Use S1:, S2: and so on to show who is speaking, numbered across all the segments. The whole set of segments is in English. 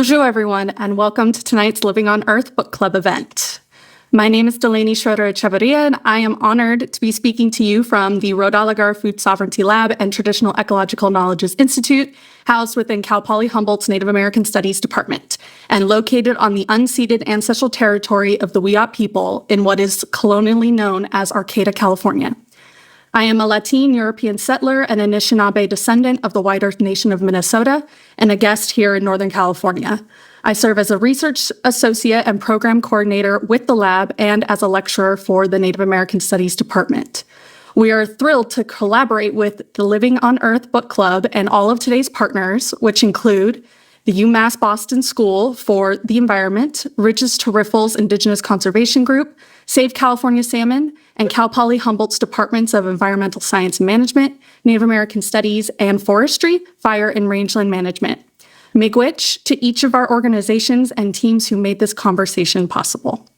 S1: Bonjour, everyone, and welcome to tonight's Living on Earth Book Club event. My name is Delaney Schroeder-Echeverria, and I am honored to be speaking to you from the Rodaligar Food Sovereignty Lab and Traditional Ecological Knowledges Institute, housed within Cal Poly Humboldt's Native American Studies Department, and located on the unceded ancestral territory of the Yurok people in what is colonially known as Arcata, California. I am a Latin European settler and Anishinaabe descendant of the White Earth Nation of Minnesota and a guest here in Northern California. I serve as a research associate and program coordinator with the lab and as a lecturer for the Native American Studies Department. We are thrilled to collaborate with the Living on Earth Book Club and all of today's partners, which include the UMass Boston School for the Environment, Ridges to Riffles Indigenous Conservation Group, Save California Salmon, and Cal Poly Humboldt's Departments of Environmental Science and Management, Native American Studies, and Forestry, Fire, and Rangeland Management. Miigwech to each of our organizations and teams who made this conversation possible.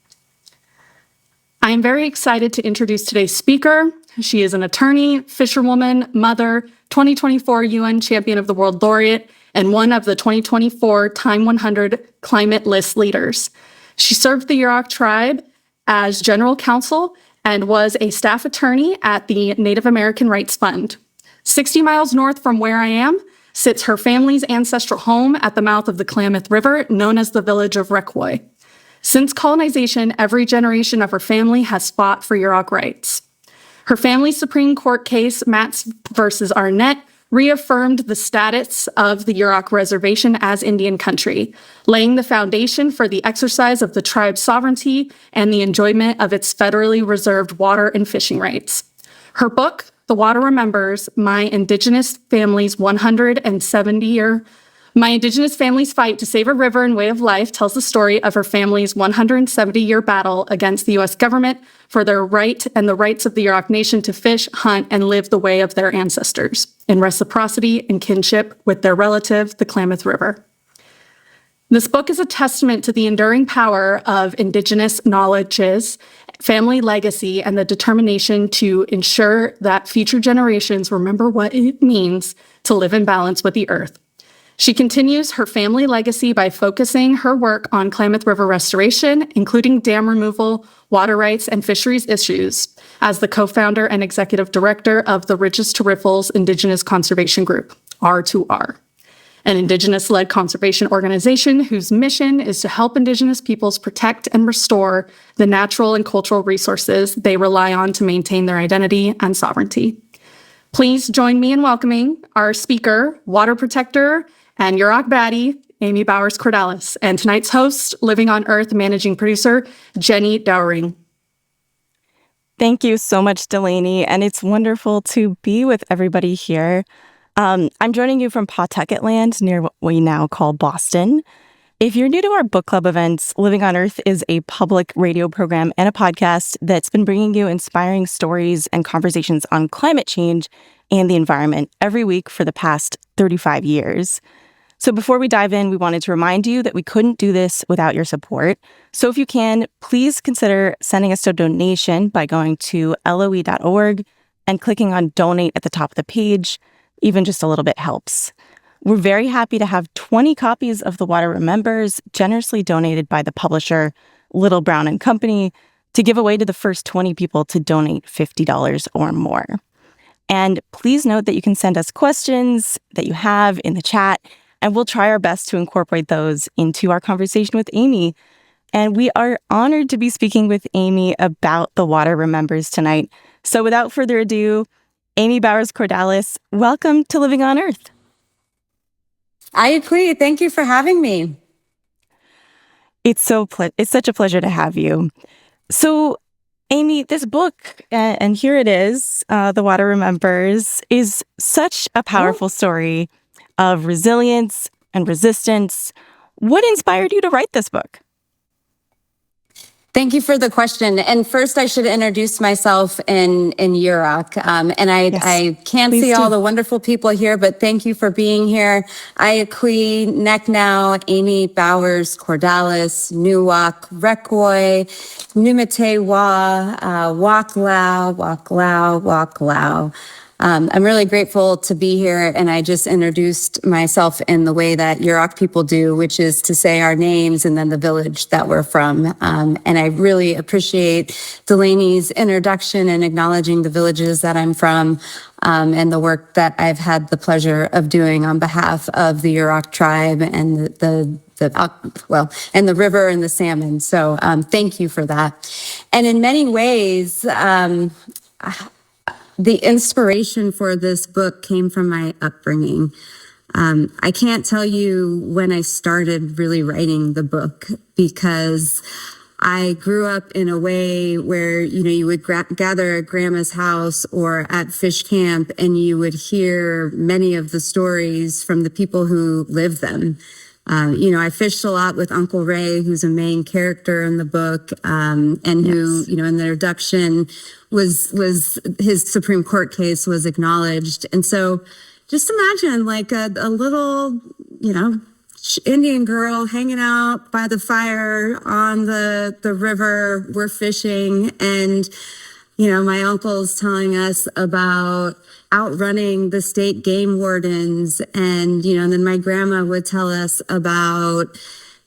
S1: I am very excited to introduce today's speaker. She is an attorney, fisherwoman, mother, 2024 UN Champion of the World Laureate, and one of the 2024 Time 100 Climate List leaders. She served the Yurok tribe as general counsel and was a staff attorney at the Native American Rights Fund. 60 miles north from where I am sits her family's ancestral home at the mouth of the Klamath River, known as the village of Requoy. Since colonization, every generation of her family has fought for Yurok rights. Her family's Supreme Court case, Matz versus Arnett, reaffirmed the status of the Yurok reservation as Indian country, laying the foundation for the exercise of the tribe's sovereignty and the enjoyment of its federally reserved water and fishing rights. Her book, The Water Remembers, My Indigenous Family's Fight to Save a River and Way of Life, tells the story of her family's 170-year battle against the U.S. government for their right and the rights of the Yurok Nation to fish, hunt, and live the way of their ancestors, in reciprocity and kinship with their relative, the Klamath River. This book is a testament to the enduring power of Indigenous knowledges, family legacy, and the determination to ensure that future generations remember what it means to live in balance with the earth. She continues her family legacy by focusing her work on Klamath River restoration, including dam removal, water rights, and fisheries issues, as the co-founder and executive director of the Ridges to Riffles Indigenous Conservation Group, R2R, an Indigenous-led conservation organization whose mission is to help Indigenous peoples protect and restore the natural and cultural resources they rely on to maintain their identity and sovereignty. Please join me in welcoming our speaker, water protector, and Yurok baddie, Amy Bowers Cordalis, and tonight's host, Living on Earth managing producer, Jenny Dowring.
S2: Thank you so much, Delaney, and it's wonderful to be with everybody here. I'm joining you from Pawtucket Land, near what we now call Boston. If you're new to our book club events, Living on Earth is a public radio program and a podcast that's been bringing you inspiring stories and conversations on climate change and the environment every week for the past 35 years. So before we dive in, we wanted to remind you that we couldn't do this without your support. So if you can, please consider sending us a donation by going to LOE.org and clicking on donate at the top of the page. Even just a little bit helps. We're very happy to have 20 copies of The Water Remembers generously donated by the publisher Little Brown and Company to give away to the first 20 people to donate $50 or more. And please note that you can send us questions that you have in the chat, and we'll try our best to incorporate those into our conversation with Amy. And we are honored to be speaking with Amy about The Water Remembers tonight. So without further ado, Amy Bowers Cordalis, welcome to Living on Earth.
S3: I agree. Thank you for having me.
S2: It's such a pleasure to have you. So, Amy, this book, and here it is, The Water Remembers, is such a powerful story of resilience and resistance. What inspired you to write this book?
S3: Thank you for the question. And first, I should introduce myself in Yurok. I can't see all the wonderful people here, but thank you for being here. Ayakui, Neknau, Amy Bowers Cordalis, Nuwak, Requoy, Numetewa, Waklau, Waklau, Waklau. I'm really grateful to be here, and I just introduced myself in the way that Yurok people do, which is to say our names and then the village that we're from. And I really appreciate Delaney's introduction and acknowledging the villages that I'm from, and the work that I've had the pleasure of doing on behalf of the Yurok tribe and and the river and the salmon. So thank you for that. And in many ways, the inspiration for this book came from my upbringing. I can't tell you when I started really writing the book, because I grew up in a way where, you would gather at grandma's house or at fish camp, and you would hear many of the stories from the people who lived them. I fished a lot with Uncle Ray, who's a main character in the book, and who, in the introduction was his Supreme Court case was acknowledged. And so just imagine like a little, Indian girl hanging out by the fire on the river. We're fishing, and my uncle's telling us about outrunning the state game wardens, and then my grandma would tell us about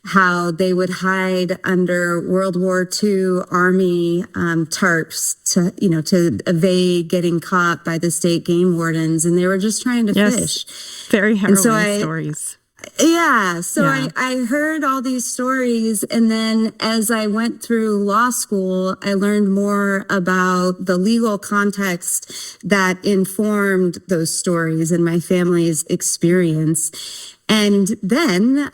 S3: how they would hide under World War II Army tarps to evade getting caught by the state game wardens, and they were just trying to fish.
S2: Very harrowing stories.
S3: Yeah. So I heard all these stories. And then as I went through law school, I learned more about the legal context that informed those stories and my family's experience. And then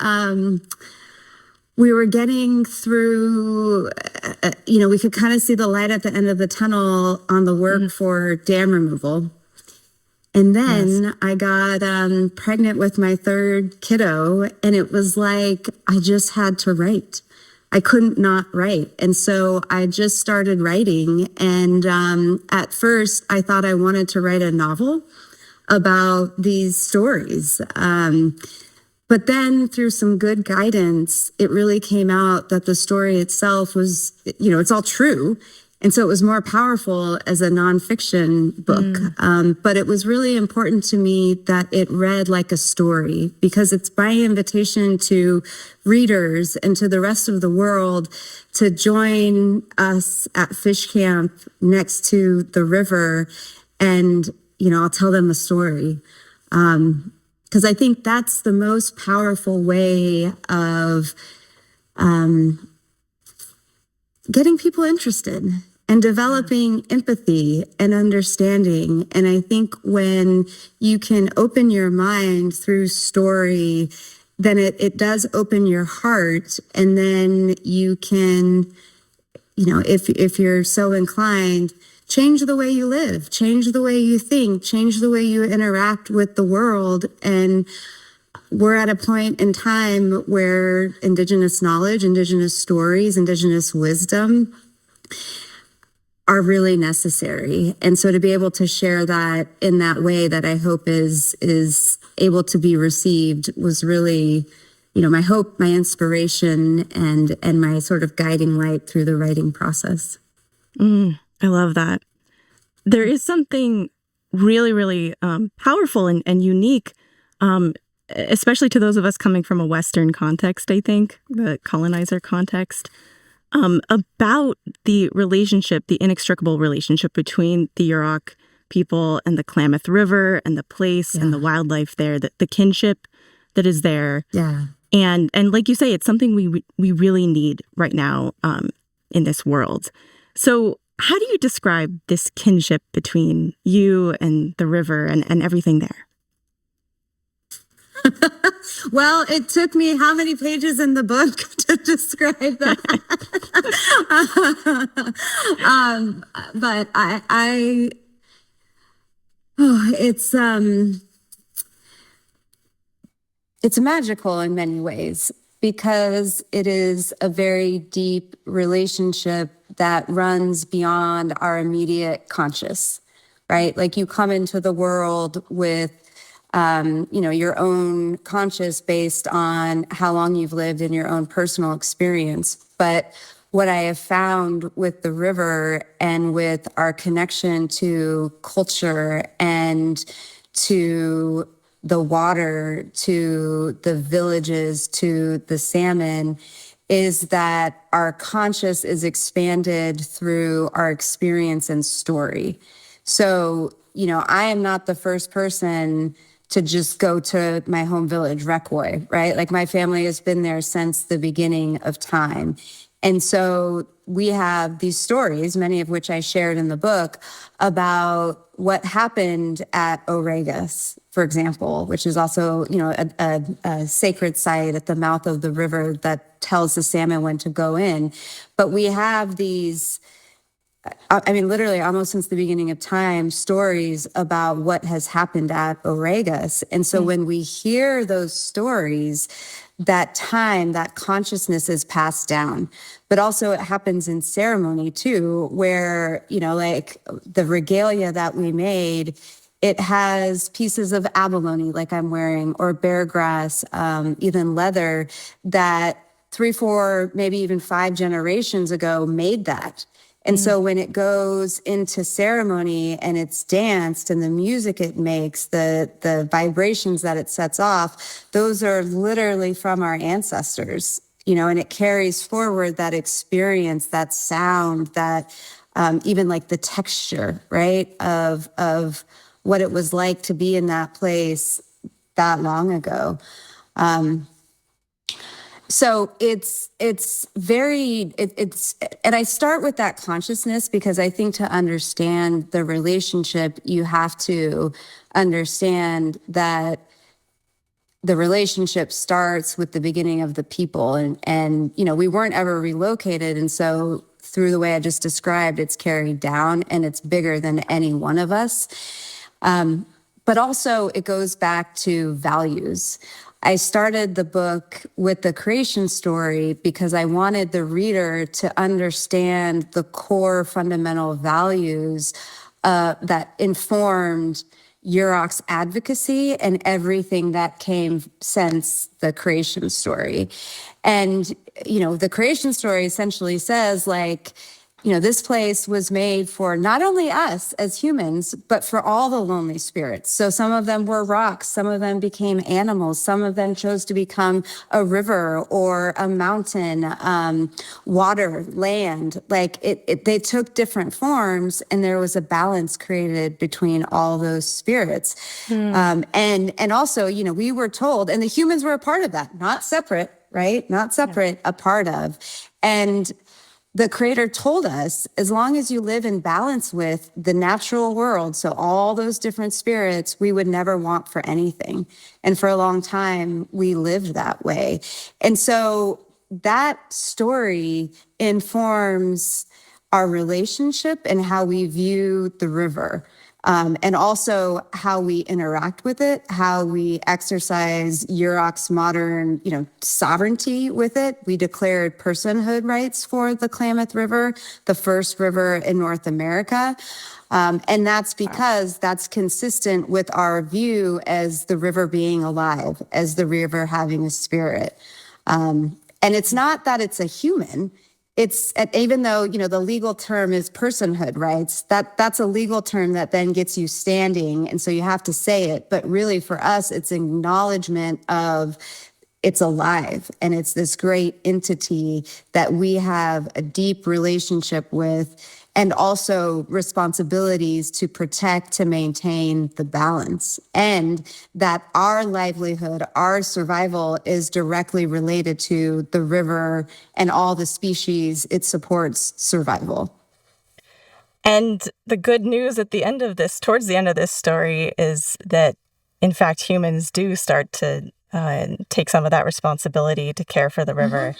S3: we were getting through, we could kind of see the light at the end of the tunnel on the work for dam removal. And then I got pregnant with my third kiddo, and it was like I just had to write. I couldn't not write. And so I just started writing. And at first, I thought I wanted to write a novel about these stories. But then through some good guidance, it really came out that the story itself was, it's all true. And so it was more powerful as a nonfiction book. But it was really important to me that it read like a story, because it's my invitation to readers and to the rest of the world to join us at fish camp next to the river. And, I'll tell them a story. Because I think that's the most powerful way of getting people interested and developing empathy and understanding. And I think when you can open your mind through story, then it does open your heart. And then you can, if you're so inclined, change the way you live, change the way you think, change the way you interact with the world. And we're at a point in time where Indigenous knowledge, Indigenous stories, Indigenous wisdom are really necessary. And so to be able to share that in that way that I hope is able to be received was really, my hope, my inspiration, and my sort of guiding light through the writing process.
S2: I love that. There is something really, really powerful and unique, especially to those of us coming from a Western context, I think, the colonizer context, about the relationship, the inextricable relationship between the Yurok people and the Klamath River and the place and the wildlife there, the kinship that is there.
S3: Yeah.
S2: And like you say, it's something we really need right now in this world. So how do you describe this kinship between you and the river and everything there?
S3: Well, it took me how many pages in the book to describe that? But it's magical in many ways, because it is a very deep relationship that runs beyond our immediate conscious, right? Like you come into the world with your own conscious based on how long you've lived in your own personal experience. But what I have found with the river and with our connection to culture and to the water, to the villages, to the salmon, is that our conscious is expanded through our experience and story. So, I am not the first person to just go to my home village, Requoy, right? Like my family has been there since the beginning of time. And so we have these stories, many of which I shared in the book, about what happened at Oregus, for example, which is also, a sacred site at the mouth of the river that tells the salmon when to go in. But we have these, literally almost since the beginning of time, stories about what has happened at Oregus. And so when we hear those stories, that time, that consciousness is passed down. But also it happens in ceremony too, where, like the regalia that we made, it has pieces of abalone like I'm wearing, or bear grass, even leather, that 3, 4, maybe even 5 generations ago made that. And so when it goes into ceremony and it's danced and the music it makes, the vibrations that it sets off, those are literally from our ancestors, and it carries forward that experience, that sound, that even like the texture, right, of what it was like to be in that place that long ago. So it's and I start with that consciousness because I think to understand the relationship, you have to understand that the relationship starts with the beginning of the people, and we weren't ever relocated, and so through the way I just described, it's carried down and it's bigger than any one of us. But also it goes back to values. I started the book with the creation story because I wanted the reader to understand the core fundamental values that informed Yurok's advocacy and everything that came since the creation story. And, the creation story essentially says, like, this place was made for not only us as humans, but for all the lonely spirits. So some of them were rocks, some of them became animals, some of them chose to become a river or a mountain, water, land. Like they took different forms, and there was a balance created between all those spirits. And also, we were told, and the humans were a part of that, not separate, right? Not separate, a part of. And the creator told us, as long as you live in balance with the natural world, so all those different spirits, we would never want for anything. And for a long time, we lived that way. And so that story informs our relationship and how we view the river. And also how we interact with it, how we exercise Yurok's modern, sovereignty with it. We declared personhood rights for the Klamath River, the first river in North America. And that's because that's consistent with our view as the river being alive, as the river having a spirit. And it's not that it's a human. It's, even though, the legal term is personhood rights, that's a legal term that then gets you standing. And so you have to say it. But really for us, it's acknowledgement of it's alive. And it's this great entity that we have a deep relationship with, and also responsibilities to protect, to maintain the balance, and that our livelihood, our survival is directly related to the river and all the species it supports survival.
S2: And the good news at the end of this, towards the end of this story, is that, in fact, humans do start to take some of that responsibility to care for the river.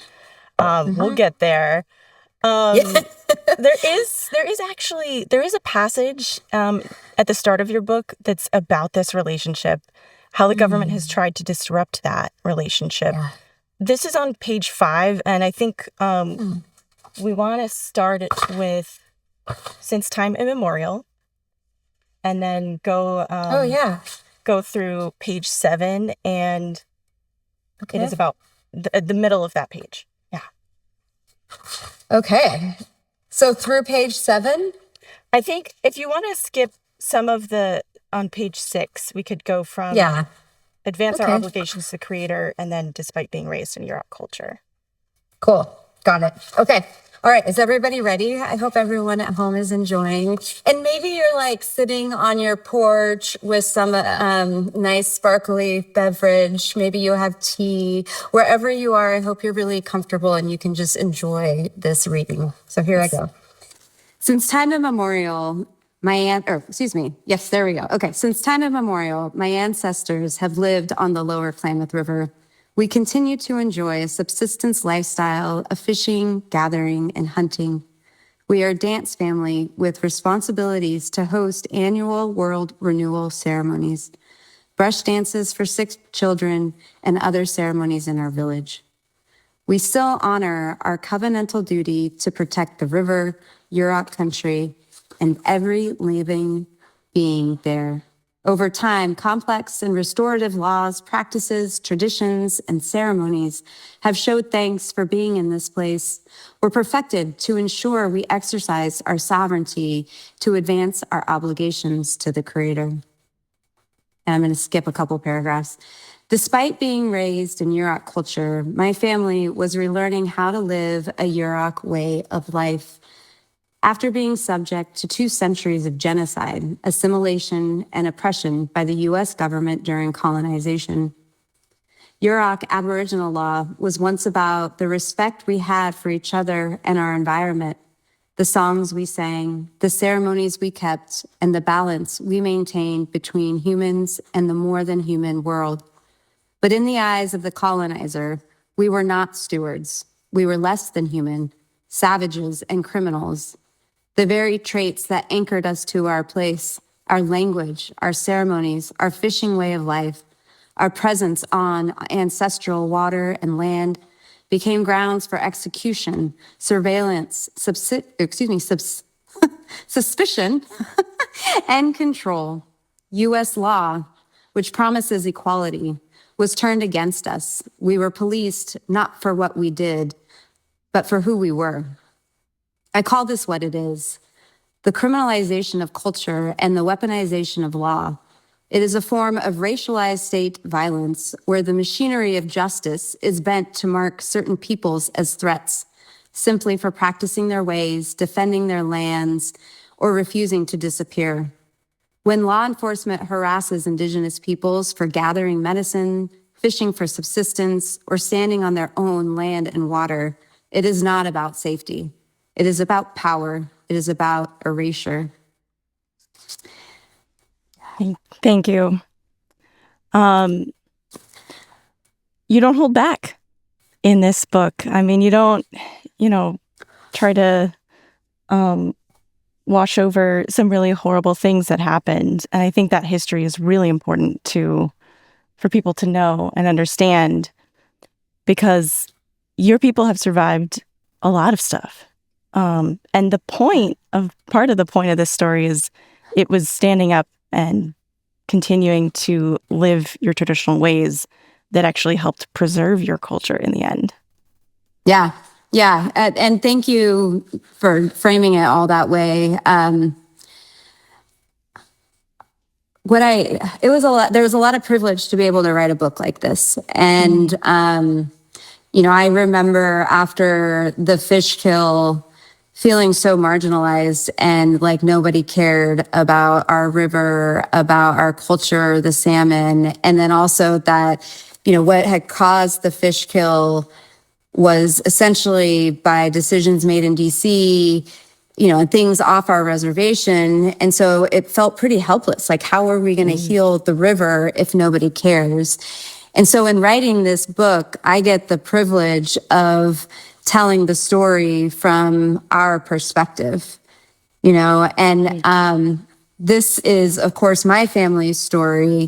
S2: We'll get there. There is a passage at the start of your book that's about this relationship, how the government has tried to disrupt that relationship. Yeah. This is on page 5, and I think we want to start it with since time immemorial, and then go go through page 7, and it is about the middle of that page. Yeah.
S3: Okay. So through page 7?
S2: I think if you want to skip some of on page 6, we could go from advance our obligations to the creator and then despite being raised in Yurok culture.
S3: Cool. Got it. Okay. All right. Is everybody ready? I hope everyone at home is enjoying. And maybe you're like sitting on your porch with some nice sparkly beverage. Maybe you have tea. Wherever you are, I hope you're really comfortable and you can just enjoy this reading. So here I go. Since time immemorial, Since time immemorial, my ancestors have lived on the lower Klamath River. We continue to enjoy a subsistence lifestyle of fishing, gathering, and hunting. We are a dance family with responsibilities to host annual world renewal ceremonies, brush dances for sick children, and other ceremonies in our village. We still honor our covenantal duty to protect the river, Yurok country, and every living being there. Over time, complex and restorative laws, practices, traditions, and ceremonies have showed thanks for being in this place, were perfected to ensure we exercise our sovereignty to advance our obligations to the Creator. And I'm going to skip a couple paragraphs. Despite being raised in Yurok culture, my family was relearning how to live a Yurok way of life. After being subject to 2 centuries of genocide, assimilation, and oppression by the US government during colonization, Yurok Aboriginal law was once about the respect we had for each other and our environment, the songs we sang, the ceremonies we kept, and the balance we maintained between humans and the more than human world. But in the eyes of the colonizer, we were not stewards. We were less than human, savages and criminals. The very traits that anchored us to our place, our language, our ceremonies, our fishing way of life, our presence on ancestral water and land became grounds for execution, surveillance, suspicion, and control. US law, which promises equality, was turned against us. We were policed not for what we did, but for who we were. I call this what it is: the criminalization of culture and the weaponization of law. It is a form of racialized state violence where the machinery of justice is bent to mark certain peoples as threats, simply for practicing their ways, defending their lands, or refusing to disappear. When law enforcement harasses Indigenous peoples for gathering medicine, fishing for subsistence, or standing on their own land and water, it is not about safety. It is about power. It is about erasure.
S2: Thank you. You don't hold back in this book. I mean, you don't, try to wash over some really horrible things that happened. And I think that history is really important for people to know and understand, because your people have survived a lot of stuff. And part of the point of this story is it was standing up and continuing to live your traditional ways that actually helped preserve your culture in the end.
S3: Yeah. And thank you for framing it all that way. There was a lot of privilege to be able to write a book like this. And, I remember after the fish kill, feeling so marginalized and like nobody cared about our river, about our culture, the salmon. And then also that, what had caused the fish kill was essentially by decisions made in DC, and things off our reservation. And so it felt pretty helpless. Like, how are we going to heal the river if nobody cares? And so in writing this book, I get the privilege of telling the story from our perspective, and this is, of course, my family's story,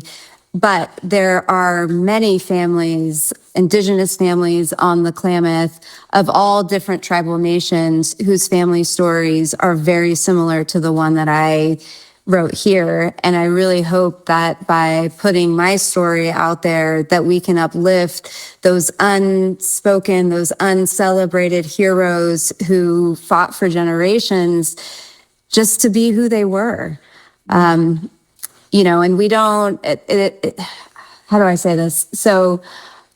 S3: but there are many families, Indigenous families on the Klamath of all different tribal nations whose family stories are very similar to the one that I wrote here. And I really hope that by putting my story out there, that we can uplift those unspoken, those uncelebrated heroes who fought for generations just to be who they were. And we don't, how do I say this? So,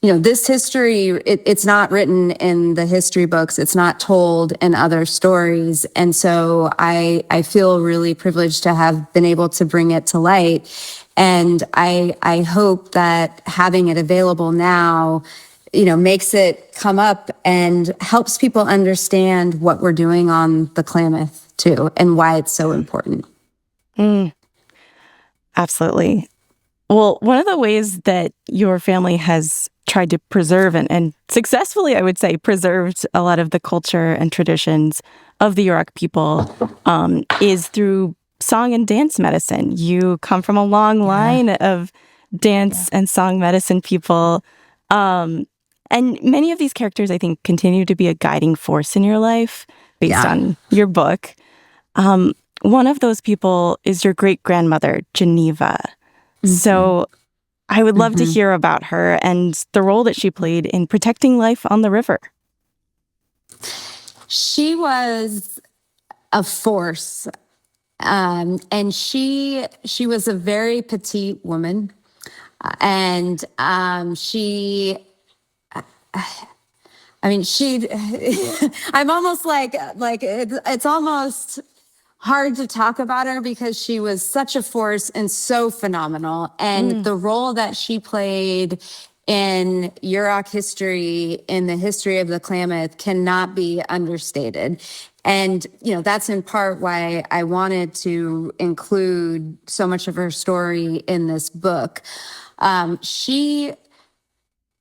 S3: this history, it's not written in the history books. It's not told in other stories. And so I feel really privileged to have been able to bring it to light. And I hope that having it available now, makes it come up and helps people understand what we're doing on the Klamath too, and why it's so important.
S2: Absolutely. Well, one of the ways that your family has tried to preserve and successfully, I would say, preserved a lot of the culture and traditions of the Yurok people is through song and dance medicine. You come from a long line of dance and song medicine people. And many of these characters, I think, continue to be a guiding force in your life based on your book. One of those people is your great-grandmother, Geneva. So I would love to hear about her and the role that she played in protecting life on the river.
S3: She was a force. And she was a very petite woman. And she I'm almost like it's almost hard to talk about her because she was such a force and so phenomenal. And the role that she played in Yurok history, in the history of the Klamath, cannot be understated. And, that's in part why I wanted to include so much of her story in this book. She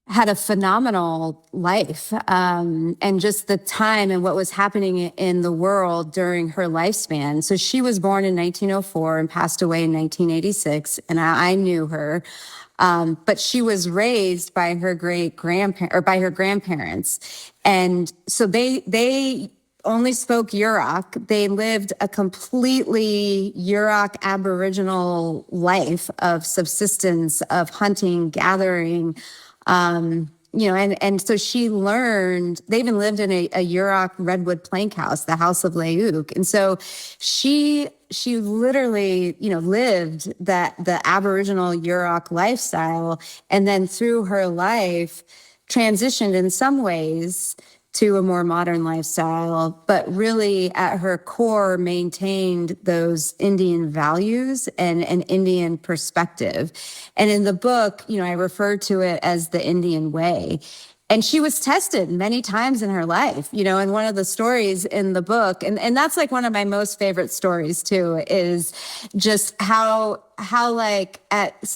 S3: had a phenomenal life, and just the time and what was happening in the world during her lifespan. So she was born in 1904 and passed away in 1986, and I knew her. But she was raised by her by her grandparents. And so they only spoke Yurok. They lived a completely Yurok Aboriginal life of subsistence, of hunting, gathering, and so she learned. They even lived in a Yurok redwood plank house, the House of Leuk. And so she literally, lived the Aboriginal Yurok lifestyle, and then through her life transitioned in some ways to a more modern lifestyle, but really at her core maintained those Indian values and an Indian perspective. And in the book, I refer to it as the Indian way. And she was tested many times in her life, and one of the stories in the book, and that's like one of my most favorite stories too, is just how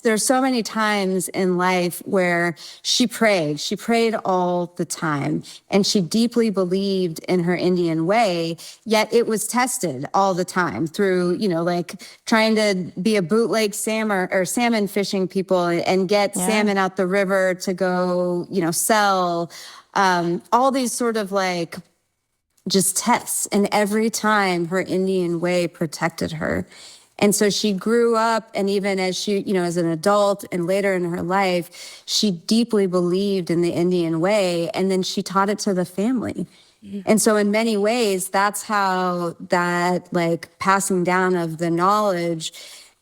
S3: there's so many times in life where she prayed all the time, and she deeply believed in her Indian way, yet it was tested all the time through, trying to be a bootleg salmon fishing people and get salmon out the river to go, sell, all these sort of just tests. And every time her Indian way protected her. And so she grew up, and even as she, as an adult and later in her life, she deeply believed in the Indian way, and then she taught it to the family. And so in many ways, that's how that passing down of the knowledge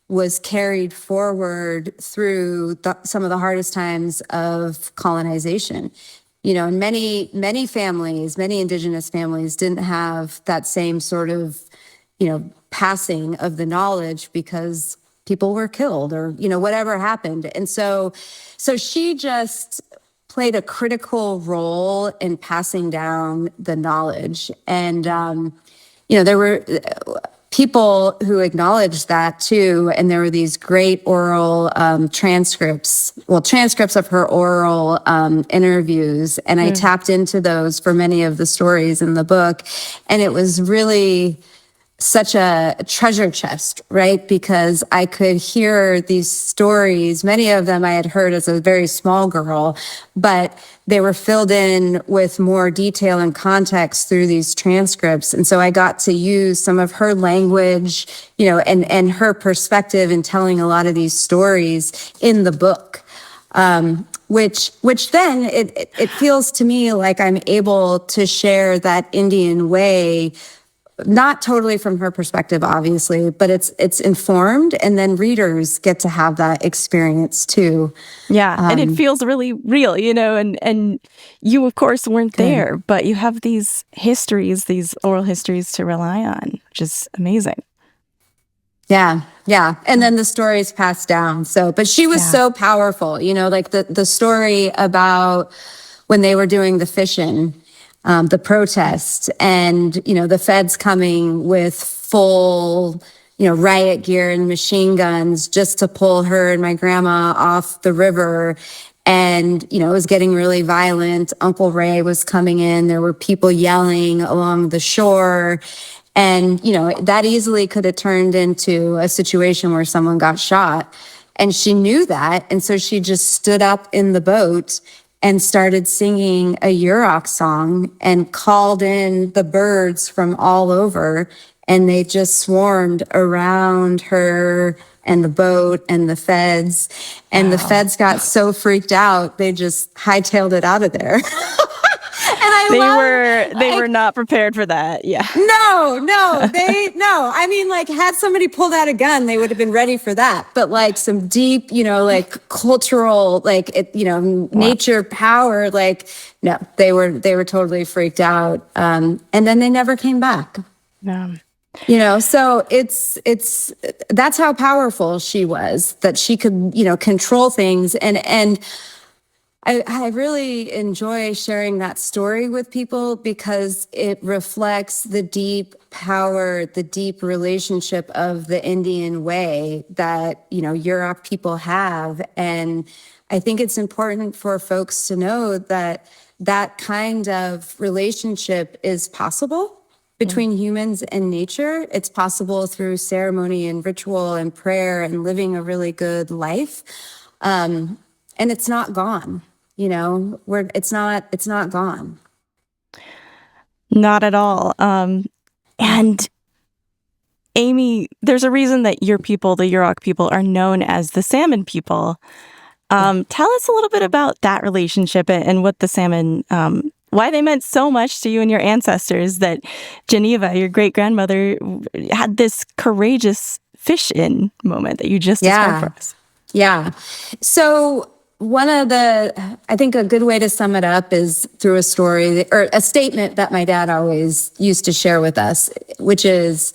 S3: was carried forward through some of the hardest times of colonization. And many families, many Indigenous families didn't have that same sort of, passing of the knowledge because people were killed or, whatever happened. And so she just played a critical role in passing down the knowledge. And, there were people who acknowledged that too. And there were these great oral transcripts of her oral interviews. And I tapped into those for many of the stories in the book. And it was really such a treasure chest, right? Because I could hear these stories. Many of them I had heard as a very small girl, but they were filled in with more detail and context through these transcripts. And so I got to use some of her language, and her perspective in telling a lot of these stories in the book. Which then it feels to me like I'm able to share that Indian way, not totally from her perspective, obviously, but it's informed, and then readers get to have that experience too.
S2: Yeah, and it feels really real, and you, of course, weren't there, but you have these histories, these oral histories to rely on, which is amazing.
S3: Yeah. And then the stories passed down. But she was so powerful, like the story about when they were doing the fishing, the protest, and, the feds coming with full, riot gear and machine guns just to pull her and my grandma off the river. And, it was getting really violent. Uncle Ray was coming in. There were people yelling along the shore. And, that easily could have turned into a situation where someone got shot. And she knew that. And so she just stood up in the boat and started singing a Yurok song and called in the birds from all over. And they just swarmed around her and the boat and the feds. And the feds got so freaked out, they just hightailed it out of there.
S2: They were not prepared for that. Yeah.
S3: No. I mean, had somebody pulled out a gun, they would have been ready for that. But some deep, cultural, nature power, no, they were totally freaked out. And then they never came back.
S2: No.
S3: So that's how powerful she was, that she could, control things. And I really enjoy sharing that story with people because it reflects the deep power, the deep relationship of the Indian way that, Yurok people have. And I think it's important for folks to know that that kind of relationship is possible between humans and nature. It's possible through ceremony and ritual and prayer and living a really good life. And it's not gone. It's not gone.
S2: Not at all. And Amy, there's a reason that your people, the Yurok people, are known as the salmon people. Tell us a little bit about that relationship and what the salmon, why they meant so much to you and your ancestors, that Geneva, your great-grandmother, had this courageous fish-in moment that you just described for us.
S3: Yeah. So I think a good way to sum it up is through a story or a statement that my dad always used to share with us, which is,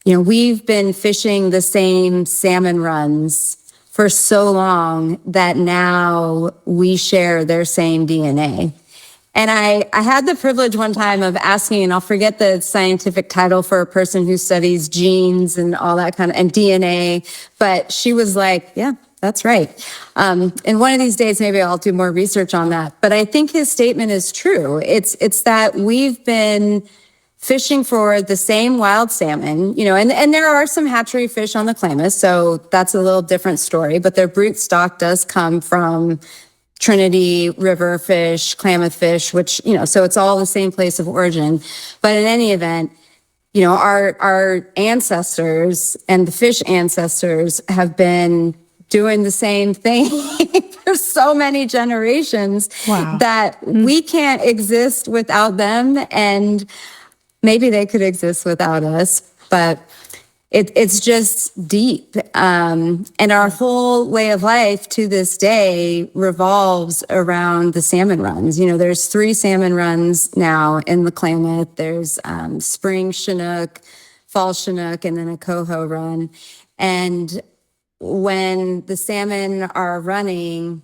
S3: we've been fishing the same salmon runs for so long that now we share their same DNA. And I had the privilege one time of asking, and I'll forget the scientific title for a person who studies genes and all that and DNA, but she was like, yeah, that's right. And one of these days, maybe I'll do more research on that. But I think his statement is true. It's that we've been fishing for the same wild salmon, and there are some hatchery fish on the Klamath, so that's a little different story, but their brute stock does come from Trinity River fish, Klamath fish, which, so it's all the same place of origin. But in any event, our ancestors and the fish ancestors have been doing the same thing for so many generations that we can't exist without them. And maybe they could exist without us, but it's just deep. And our whole way of life to this day revolves around the salmon runs. There's 3 salmon runs now in the Klamath. There's spring Chinook, fall Chinook, and then a coho run. And when the salmon are running,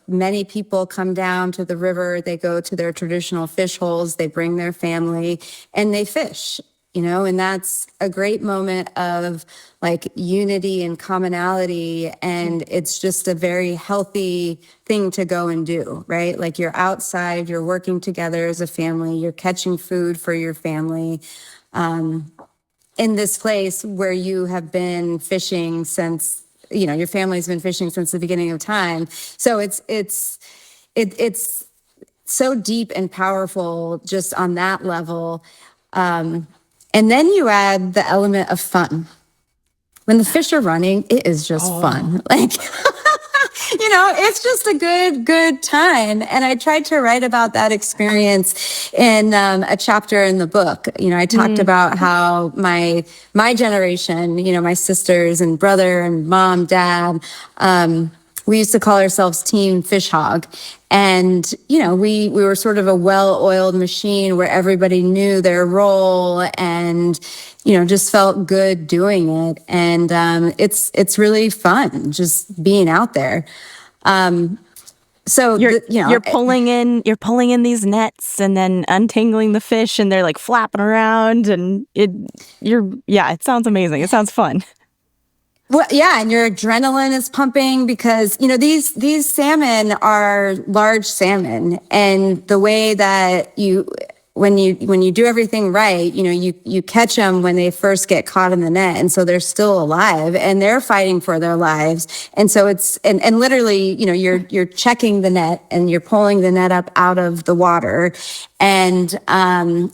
S3: many people come down to the river, they go to their traditional fish holes, they bring their family, and they fish. And that's a great moment of unity and commonality. And it's just a very healthy thing to go and do, right? You're outside, you're working together as a family, you're catching food for your family. in this place where you have been fishing since, your family's been fishing since the beginning of time. So it's so deep and powerful just on that level. And then you add the element of fun. When the fish are running, it is just fun. Like, it's just a good time. And I tried to write about that experience in a chapter in the book. I talked about how my generation, my sisters and brother and mom, dad, we used to call ourselves Team Fish Hog. And, we were sort of a well-oiled machine where everybody knew their role and, just felt good doing it. And it's really fun just being out there. So
S2: you're pulling in these nets and then untangling the fish, and they're like flapping around, and it sounds amazing. It sounds fun.
S3: Well, yeah, and your adrenaline is pumping because, these salmon are large salmon, and the way that when you do everything right, you catch them when they first get caught in the net, and so they're still alive and they're fighting for their lives. And so it's and literally, you're checking the net and you're pulling the net up out of the water, and then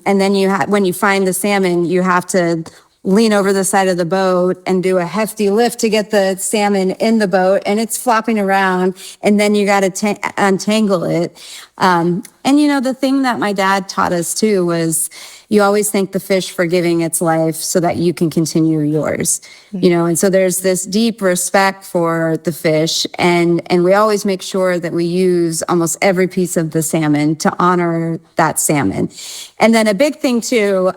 S3: when you find the salmon, you have to lean over the side of the boat and do a hefty lift to get the salmon in the boat, and it's flopping around, and then you got to untangle it. And the thing that my dad taught us too was you always thank the fish for giving its life so that you can continue yours. And so there's this deep respect for the fish, and we always make sure that we use almost every piece of the salmon to honor that salmon. And then a big thing too,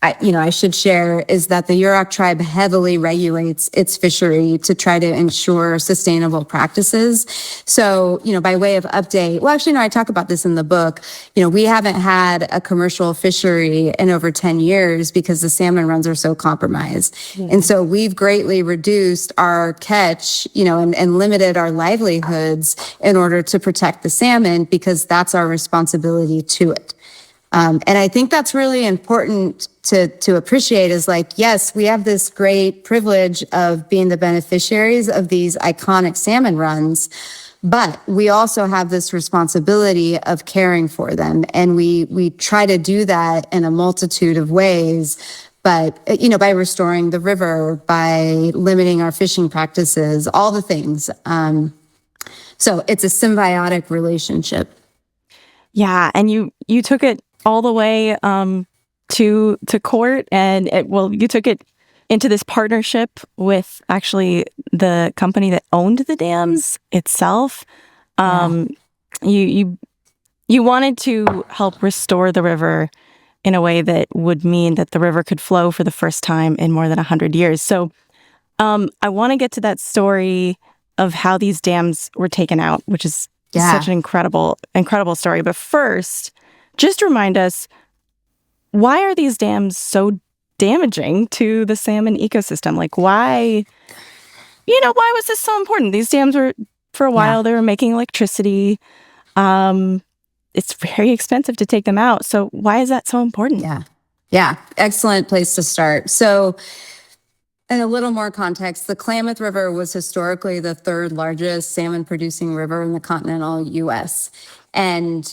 S3: I should share is that the Yurok tribe heavily regulates its fishery to try to ensure sustainable practices. So, by way of update, well, actually, no, I talk about this in the book. We haven't had a commercial fishery in over 10 years because the salmon runs are so compromised. And so we've greatly reduced our catch, and limited our livelihoods in order to protect the salmon because that's our responsibility to it. And I think that's really important to appreciate is like, yes, we have this great privilege of being the beneficiaries of these iconic salmon runs, but we also have this responsibility of caring for them. And we try to do that in a multitude of ways, but, by restoring the river, by limiting our fishing practices, all the things. So it's a symbiotic relationship.
S2: Yeah. And you took it all the way to court, and you took it into this partnership with actually the company that owned the dams itself. You wanted to help restore the river in a way that would mean that the river could flow for the first time in more than 100 years. So I want to get to that story of how these dams were taken out, which is such an incredible story. But first, just remind us, why are these dams so damaging to the salmon ecosystem? Like, why was this so important? These dams were, for a while, they were making electricity. It's very expensive to take them out. So why is that so important?
S3: Yeah. Excellent place to start. So in a little more context, the Klamath River was historically the third largest salmon producing river in the continental U.S. And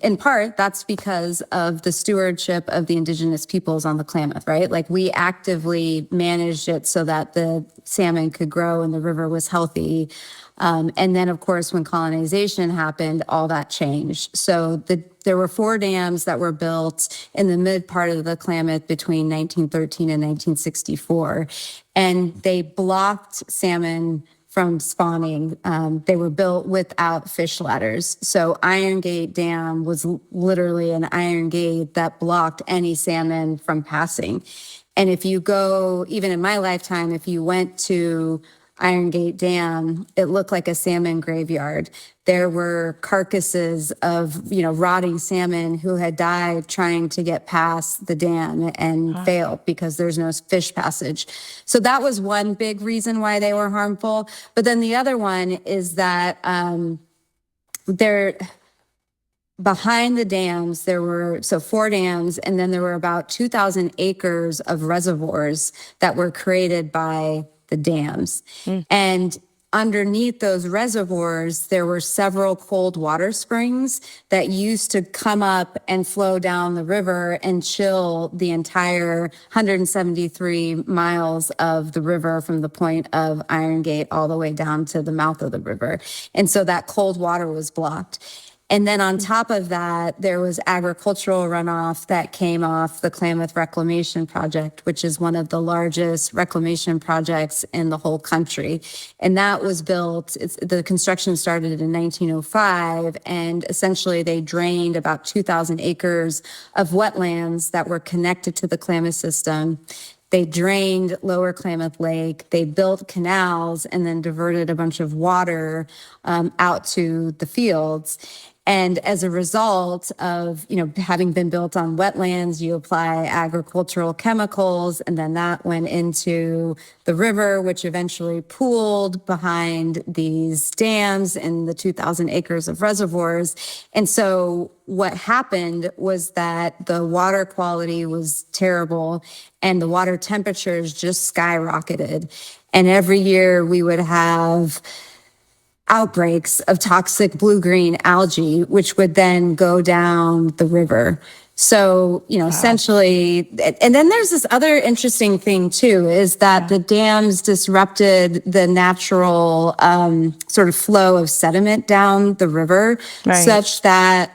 S3: in part, that's because of the stewardship of the Indigenous peoples on the Klamath, right? Like we actively managed it so that the salmon could grow and the river was healthy. And then, of course, when colonization happened, all that changed. So there were 4 dams that were built in the mid part of the Klamath between 1913 and 1964. And they blocked salmon from spawning. They were built without fish ladders. So Iron Gate Dam was literally an iron gate that blocked any salmon from passing. And if you go, even in my lifetime, if you went to Iron Gate Dam, it looked like a salmon graveyard. There were carcasses of, rotting salmon who had died trying to get past the dam and failed because there's no fish passage. So that was one big reason why they were harmful. But then the other one is that behind the dams, there were 4 dams, and then there were about 2,000 acres of reservoirs that were created by the dams. And underneath those reservoirs, there were several cold water springs that used to come up and flow down the river and chill the entire 173 miles of the river from the point of Iron Gate all the way down to the mouth of the river. And so that cold water was blocked. And then on top of that, there was agricultural runoff that came off the Klamath Reclamation Project, which is one of the largest reclamation projects in the whole country. And that was built, the construction started in 1905, and essentially they drained about 2,000 acres of wetlands that were connected to the Klamath system. They drained Lower Klamath Lake, they built canals, and then diverted a bunch of water out to the fields. And as a result of, having been built on wetlands, you apply agricultural chemicals, and then that went into the river, which eventually pooled behind these dams and the 2,000 acres of reservoirs. And so what happened was that the water quality was terrible and the water temperatures just skyrocketed. And every year we would have outbreaks of toxic blue-green algae, which would then go down the river. So, essentially, and then there's this other interesting thing too, is that the dams disrupted the natural sort of flow of sediment down the river, such that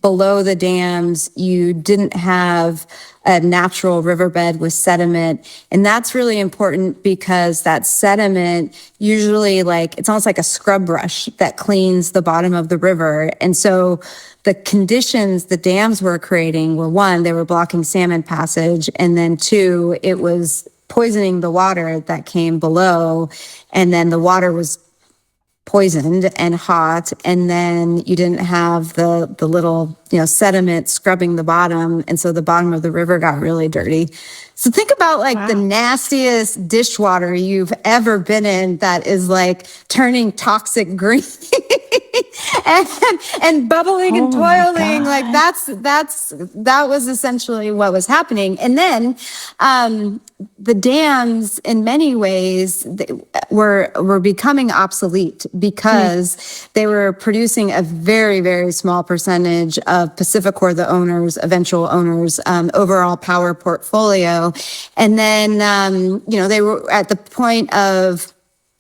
S3: below the dams, you didn't have a natural riverbed with sediment. And that's really important because that sediment usually it's almost like a scrub brush that cleans the bottom of the river. And so the conditions the dams were creating were, one, they were blocking salmon passage. And then two, it was poisoning the water that came below. And then the water was poisoned and hot, and then you didn't have the little sediment scrubbing the bottom, and so the bottom of the river got really dirty. So think about the nastiest dishwater you've ever been in that is turning toxic green and bubbling and toiling. That was essentially what was happening. And then the dams, in many ways, were becoming obsolete because they were producing a very, very small percentage of Pacificorp, the owners, eventual owners, overall power portfolio. And then, they were at the point of,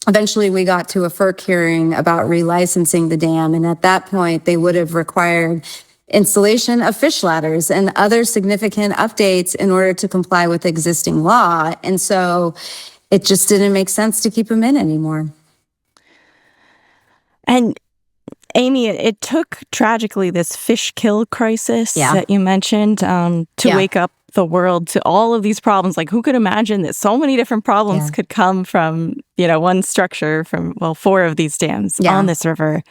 S3: eventually we got to a FERC hearing about relicensing the dam. And at that point, they would have required installation of fish ladders and other significant updates in order to comply with existing law. And so it just didn't make sense to keep them in anymore.
S2: And Amy, it took tragically this fish kill crisis that you mentioned to wake up the world to all of these problems. Who could imagine that so many different problems could come from, one structure from, 4 of these dams on this river.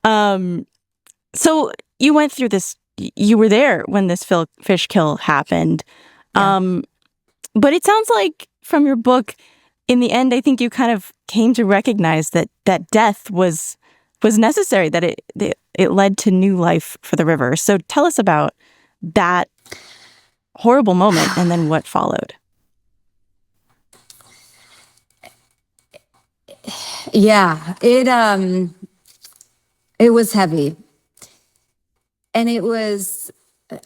S2: So you went through this, you were there when this fish kill happened. But it sounds like from your book, in the end, I think you kind of came to recognize that death was necessary, that it led to new life for the river. So tell us about that horrible moment and then what followed.
S3: Yeah, it was heavy. And it was,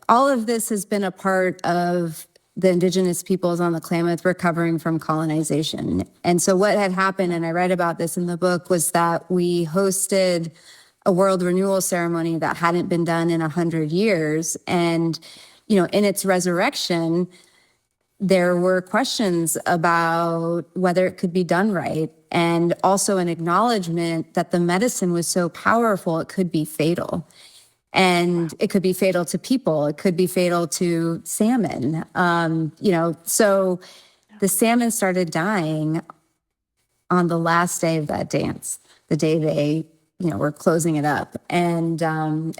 S3: all of this has been a part of the Indigenous peoples on the Klamath recovering from colonization. And so what had happened, and I write about this in the book, was that we hosted a world renewal ceremony that hadn't been done in 100 years. And, in its resurrection, there were questions about whether it could be done right, and also an acknowledgement that the medicine was so powerful it could be fatal. And it could be fatal to people. It could be fatal to salmon. So the salmon started dying on the last day of that dance, the day they, were closing it up. And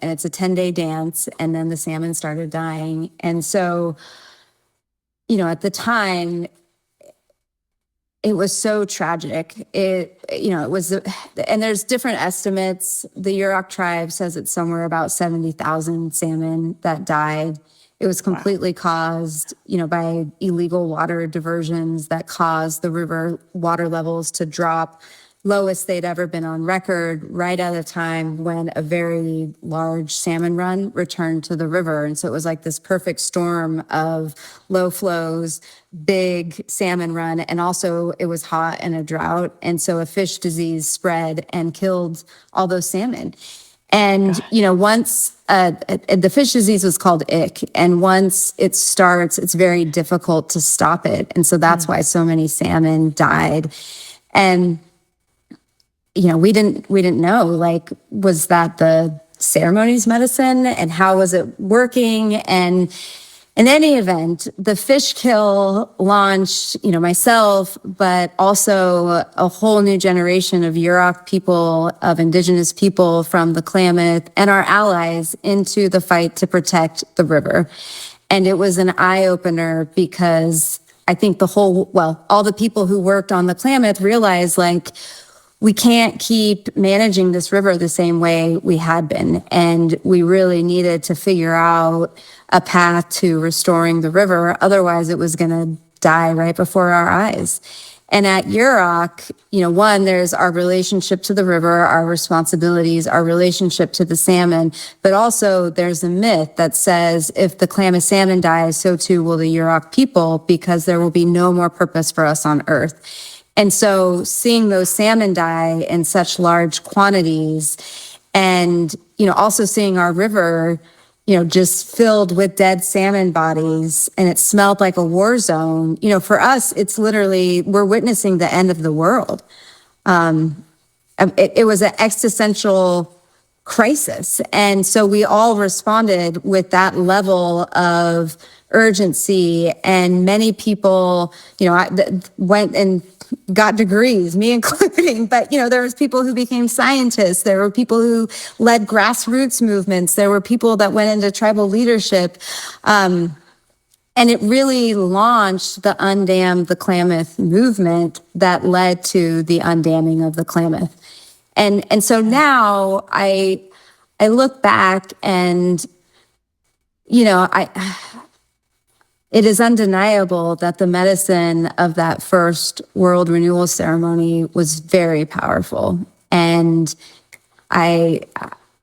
S3: it's a 10-day dance, and then the salmon started dying. And so, at the time, it was so tragic. It was, and there's different estimates. The Yurok tribe says it's somewhere about 70,000 salmon that died. It was completely caused, by illegal water diversions that caused the river water levels to drop lowest they'd ever been on record, right at a time when a very large salmon run returned to the river. And so it was like this perfect storm of low flows, big salmon run, and also it was hot and a drought. And so a fish disease spread and killed all those salmon. And, once the fish disease was called ick, and once it starts, it's very difficult to stop it. And so that's why so many salmon died. And we didn't know, like, was that the ceremony's medicine, and how was it working? And in any event, the fish kill launched, myself, but also a whole new generation of Yurok people, of Indigenous people from the Klamath and our allies into the fight to protect the river. And it was an eye-opener, because I think all the people who worked on the Klamath realized, like, we can't keep managing this river the same way we had been. And we really needed to figure out a path to restoring the river. Otherwise, it was going to die right before our eyes. And at Yurok, there's our relationship to the river, our responsibilities, our relationship to the salmon, but also there's a myth that says if the Klamath salmon dies, so too will the Yurok people, because there will be no more purpose for us on earth. And so seeing those salmon die in such large quantities, and, also seeing our river, just filled with dead salmon bodies, and it smelled like a war zone, for us, it's literally, we're witnessing the end of the world. It was an existential crisis. And so we all responded with that level of urgency. And many people, went and got degrees, me including, but, there was people who became scientists. There were people who led grassroots movements. There were people that went into tribal leadership. And it really launched the Undam the Klamath movement that led to the undamming of the Klamath. And so now I look back, and, it is undeniable that the medicine of that first world renewal ceremony was very powerful. And I,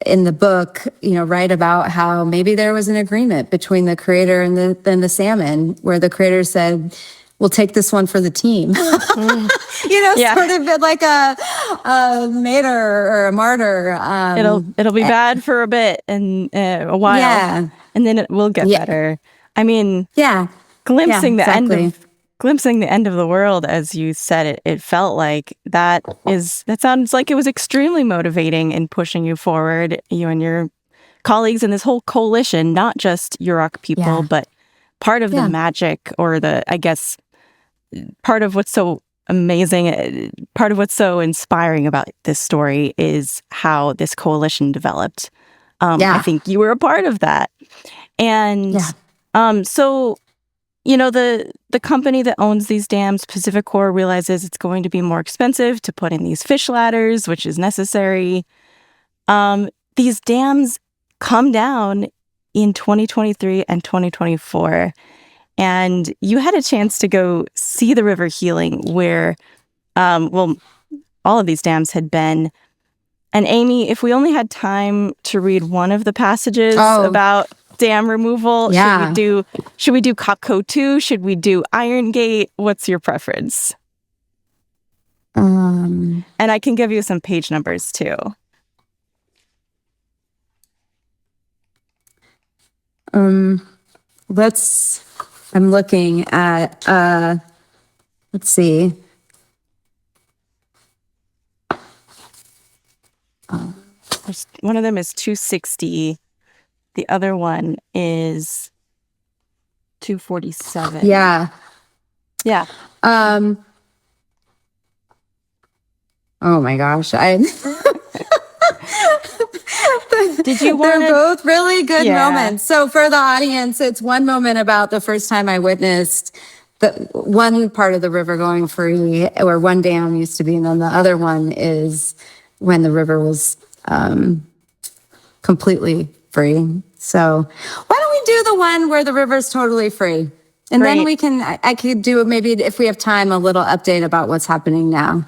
S3: in the book, write about how maybe there was an agreement between the creator and the salmon, where the creator said, we'll take this one for the team. Sort of like a martyr or a martyr.
S2: It'll be bad for a bit and a while, and then it will get better. I mean, glimpsing the end of the world, as you said, it felt like that sounds like it was extremely motivating in pushing you forward, you and your colleagues and this whole coalition, not just Yurok people, but part of the magic, or part of what's so amazing, part of what's so inspiring about this story is how this coalition developed. I think you were a part of that. And so, the company that owns these dams, PacifiCorp, realizes it's going to be more expensive to put in these fish ladders, which is necessary. These dams come down in 2023 and 2024. And you had a chance to go see the river healing where, all of these dams had been. And Amy, if we only had time to read one of the passages about dam removal, should we do Copco 2? Should we do Iron Gate? What's your preference? And I can give you some page numbers too.
S3: I'm looking at, let's see.
S2: One of them is 260. The other one is 247.
S3: Yeah. Oh my gosh.
S2: Did you want
S3: They're both really good moments. So for the audience, it's one moment about the first time I witnessed the one part of the river going free, or one dam used to be, and then the other one is when the river was completely free. So why don't we do the one where the river's totally free? And then we can, I could do maybe, if we have time, a little update about what's happening now.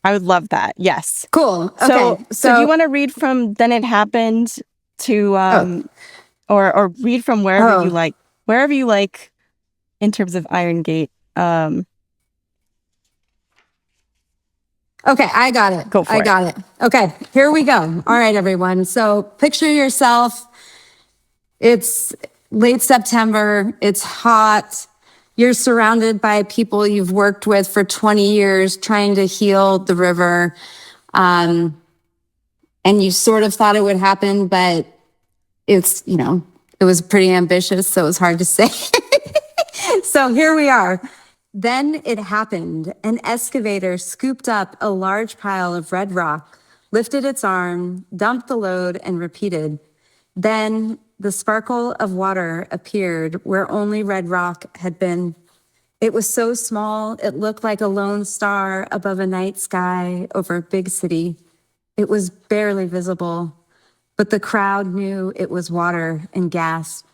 S2: I would love that. Yes.
S3: Cool. Okay.
S2: So do you want to read from Then It Happened to, or read from wherever you like in terms of Iron Gate?
S3: Okay, I got it.
S2: Go for it.
S3: I got it. Okay, here we go. All right, everyone. So picture yourself. It's late September. It's hot. You're surrounded by people you've worked with for 20 years trying to heal the river. And you sort of thought it would happen, but it's, it was pretty ambitious, so it was hard to say. So here we are. Then it happened. An excavator scooped up a large pile of red rock, lifted its arm, dumped the load, and repeated. Then the sparkle of water appeared where only red rock had been. It was so small, it looked like a lone star above a night sky over a big city. It was barely visible, but the crowd knew it was water and gasped.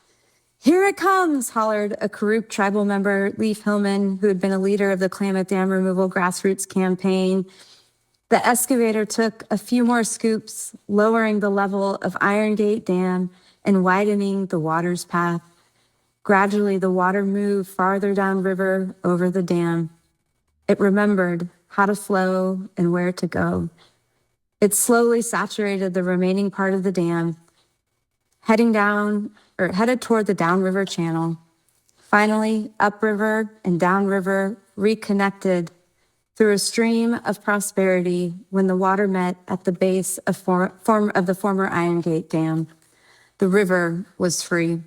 S3: "Here it comes," hollered a Karuk tribal member, Leif Hillman, who had been a leader of the Klamath Dam removal grassroots campaign. The excavator took a few more scoops, lowering the level of Iron Gate Dam and widening the water's path. Gradually, the water moved farther downriver over the dam. It remembered how to flow and where to go. It slowly saturated the remaining part of the dam, headed toward the downriver channel. Finally, upriver and downriver reconnected through a stream of prosperity when the water met at the base of the former Iron Gate Dam. The river was free.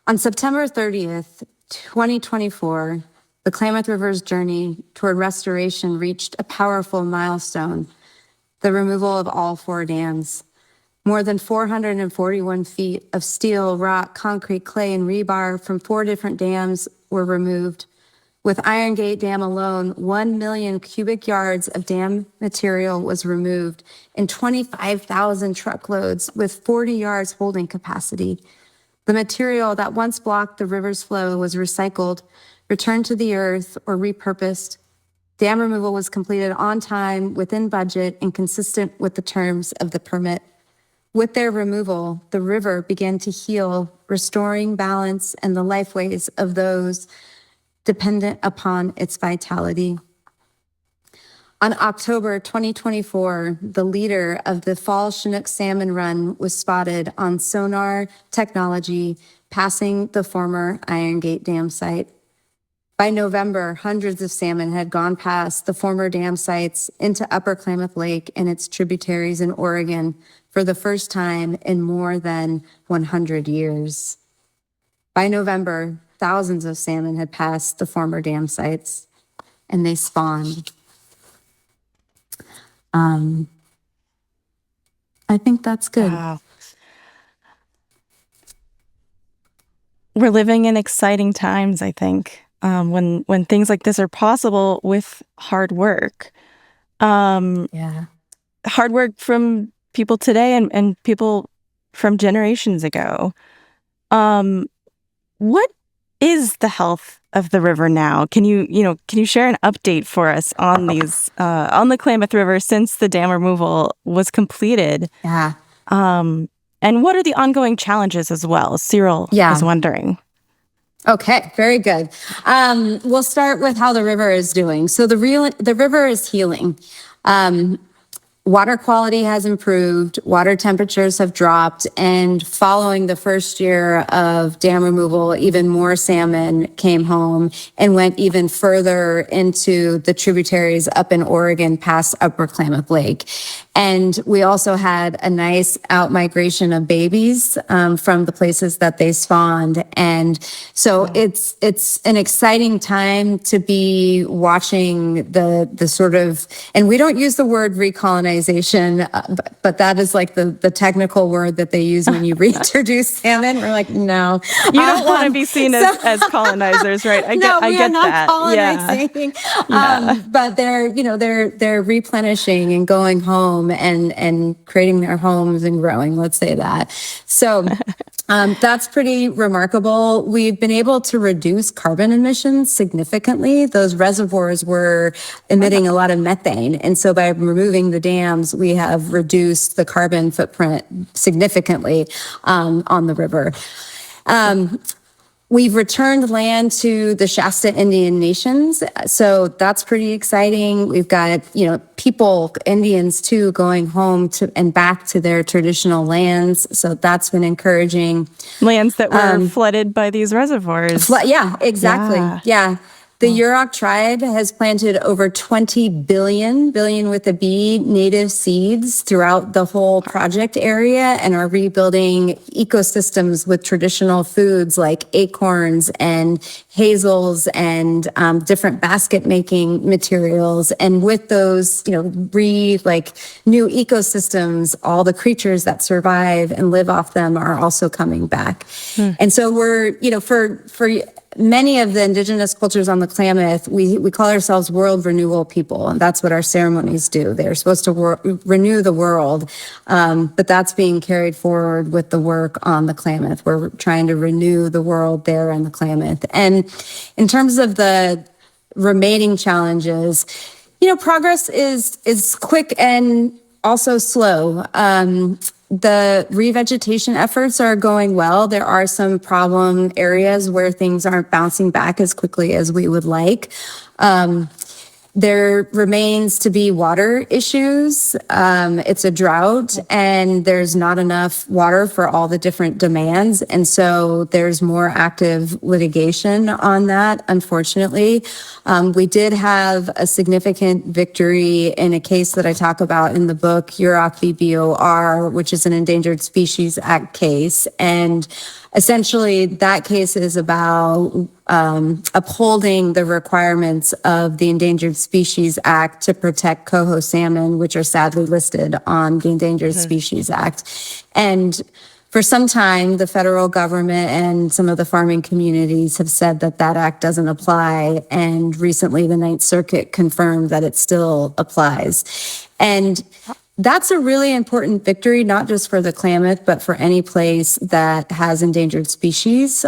S3: On September 30th, 2024, the Klamath River's journey toward restoration reached a powerful milestone: the removal of all 4 dams. More than 441 feet of steel, rock, concrete, clay, and rebar from 4 different dams were removed. With Iron Gate Dam alone, 1 million cubic yards of dam material was removed and 25,000 truckloads with 40 yards holding capacity. The material that once blocked the river's flow was recycled, returned to the earth, or repurposed. Dam removal was completed on time, within budget, and consistent with the terms of the permit. With their removal, the river began to heal, restoring balance and the lifeways of those dependent upon its vitality. On October 2024, the leader of the fall Chinook salmon run was spotted on sonar technology passing the former Iron Gate Dam site. By November, hundreds of salmon had gone past the former dam sites into Upper Klamath Lake and its tributaries in Oregon for the first time in more than 100 years. By November, thousands of salmon had passed the former dam sites, and they spawned. I think that's good.
S2: Wow. We're living in exciting times, I think, when things like this are possible with hard work. Hard work from people today and people from generations ago. What is the health of the river now? Can you share an update for us on these on the Klamath River since the dam removal was completed?
S3: Yeah.
S2: And what are the ongoing challenges as well? Cyril is wondering.
S3: Okay, very good. We'll start with how the river is doing. So the river is healing. Water quality has improved, water temperatures have dropped, and following the first year of dam removal, even more salmon came home and went even further into the tributaries up in Oregon past Upper Klamath Lake. And we also had a nice out-migration of babies from the places that they spawned. And so it's an exciting time to be watching the sort of, and we don't use the word recolonization, but that is like the technical word that they use when you reintroduce salmon. We're like, no.
S2: You don't want to be seen as colonizers, right? I get that.
S3: Colonizing. But they're replenishing and going home and creating their homes and growing, let's say that. So that's pretty remarkable. We've been able to reduce carbon emissions significantly. Those reservoirs were emitting a lot of methane. And so by removing the dams, we have reduced the carbon footprint significantly on the river. We've returned land to the Shasta Indian Nations, so that's pretty exciting. We've got, people, Indians too, going home and back to their traditional lands, so that's been encouraging.
S2: Lands that were flooded by these reservoirs.
S3: Yeah, exactly. Yeah. The Yurok tribe has planted over 20 billion with a B, native seeds throughout the whole project area and are rebuilding ecosystems with traditional foods like acorns and hazels and different basket making materials. And with those, new ecosystems, all the creatures that survive and live off them are also coming back. And so we're, for many of the indigenous cultures on the Klamath, we call ourselves world renewal people, and that's what our ceremonies do. They're supposed to renew the world, but that's being carried forward with the work on the Klamath. We're trying to renew the world there in the Klamath. And in terms of the remaining challenges, progress is quick and also slow. The revegetation efforts are going well. There are some problem areas where things aren't bouncing back as quickly as we would like. There remains to be water issues. It's a drought and there's not enough water for all the different demands. And so there's more active litigation on that, unfortunately. We did have a significant victory in a case that I talk about in the book, Yurok v. BOR, which is an Endangered Species Act case. And essentially, that case is about upholding the requirements of the Endangered Species Act to protect coho salmon, which are sadly listed on the Endangered Species Act. And for some time, the federal government and some of the farming communities have said that that act doesn't apply. And recently, the Ninth Circuit confirmed that it still applies. And that's a really important victory, not just for the Klamath, but for any place that has endangered species,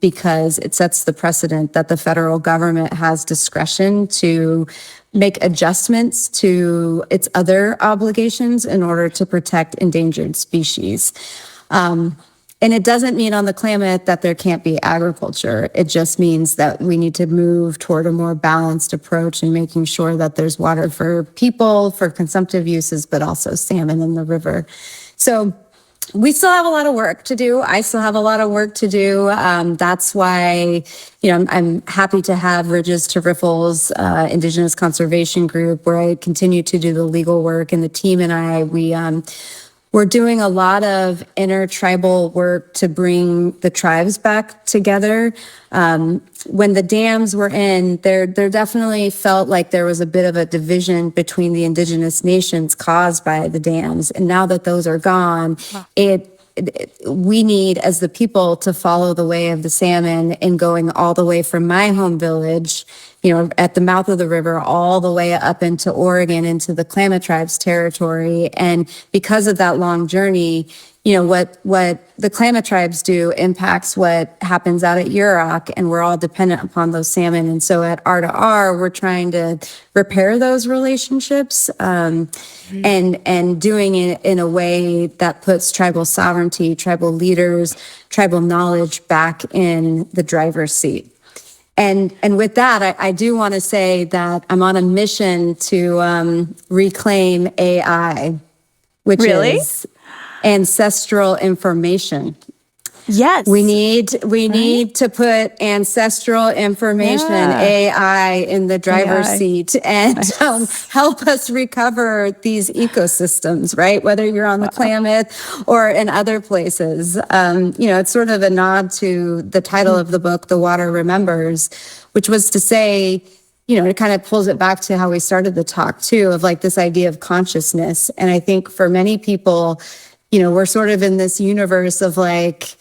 S3: because it sets the precedent that the federal government has discretion to make adjustments to its other obligations in order to protect endangered species. And it doesn't mean on the Klamath that there can't be agriculture. It just means that we need to move toward a more balanced approach and making sure that there's water for people, for consumptive uses, but also salmon in the river. So we still have a lot of work to do. I still have a lot of work to do. That's why, I'm happy to have Ridges to Riffles, Indigenous Conservation Group, where I continue to do the legal work, and the team and I, we're doing a lot of intertribal work to bring the tribes back together. When the dams were in, there definitely felt like there was a bit of a division between the indigenous nations caused by the dams. And now that those are gone, we need, as the people, to follow the way of the salmon and going all the way from my home village, at the mouth of the river, all the way up into Oregon, into the Klamath tribe's territory. And because of that long journey, what the Klamath tribes do impacts what happens out at Yurok, and we're all dependent upon those salmon. And so at R2R, we're trying to repair those relationships, and doing it in a way that puts tribal sovereignty, tribal leaders, tribal knowledge back in the driver's seat. And with that, I do want to say that I'm on a mission to reclaim AI, which is ancestral information.
S2: Yes.
S3: We need to put ancestral information, AI, in the driver's seat and help us recover these ecosystems, right? Whether you're on the Klamath or in other places. It's sort of a nod to the title of the book, The Water Remembers, which was to say, it kind of pulls it back to how we started the talk too, of like this idea of consciousness. And I think for many people, we're sort of in this universe of like,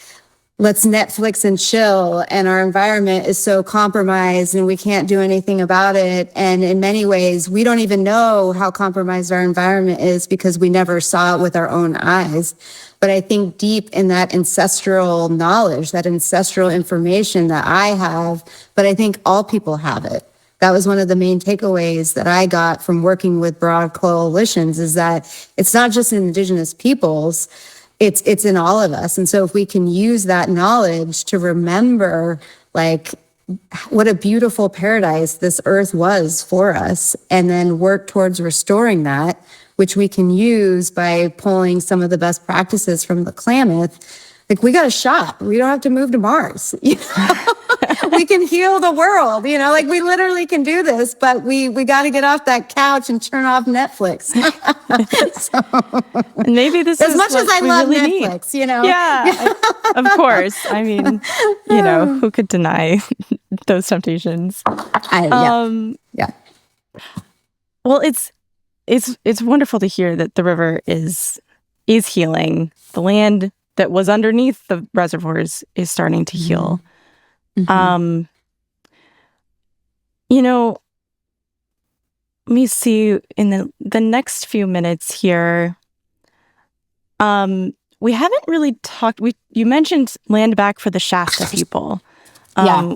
S3: let's Netflix and chill, and our environment is so compromised and we can't do anything about it. And in many ways, we don't even know how compromised our environment is because we never saw it with our own eyes. But I think deep in that ancestral knowledge, that ancestral information that I have, but I think all people have it. That was one of the main takeaways that I got from working with broad coalitions, is that it's not just Indigenous peoples, it's in all of us. And so if we can use that knowledge to remember like what a beautiful paradise this earth was for us, and then work towards restoring that, which we can use by pulling some of the best practices from the Klamath, like we got a shot. We don't have to move to Mars. We can heal the world, like we literally can do this, but we got to get off that couch and turn off Netflix.
S2: And maybe this
S3: as
S2: is
S3: much as I love
S2: really
S3: Netflix,
S2: Yeah, of course. I mean, who could deny those temptations?
S3: Yeah.
S2: Well, it's wonderful to hear that the river is healing. The land that was underneath the reservoirs is starting to heal. Mm-hmm. Let me see in the next few minutes here. We haven't really talked. You mentioned land back for the Shasta people,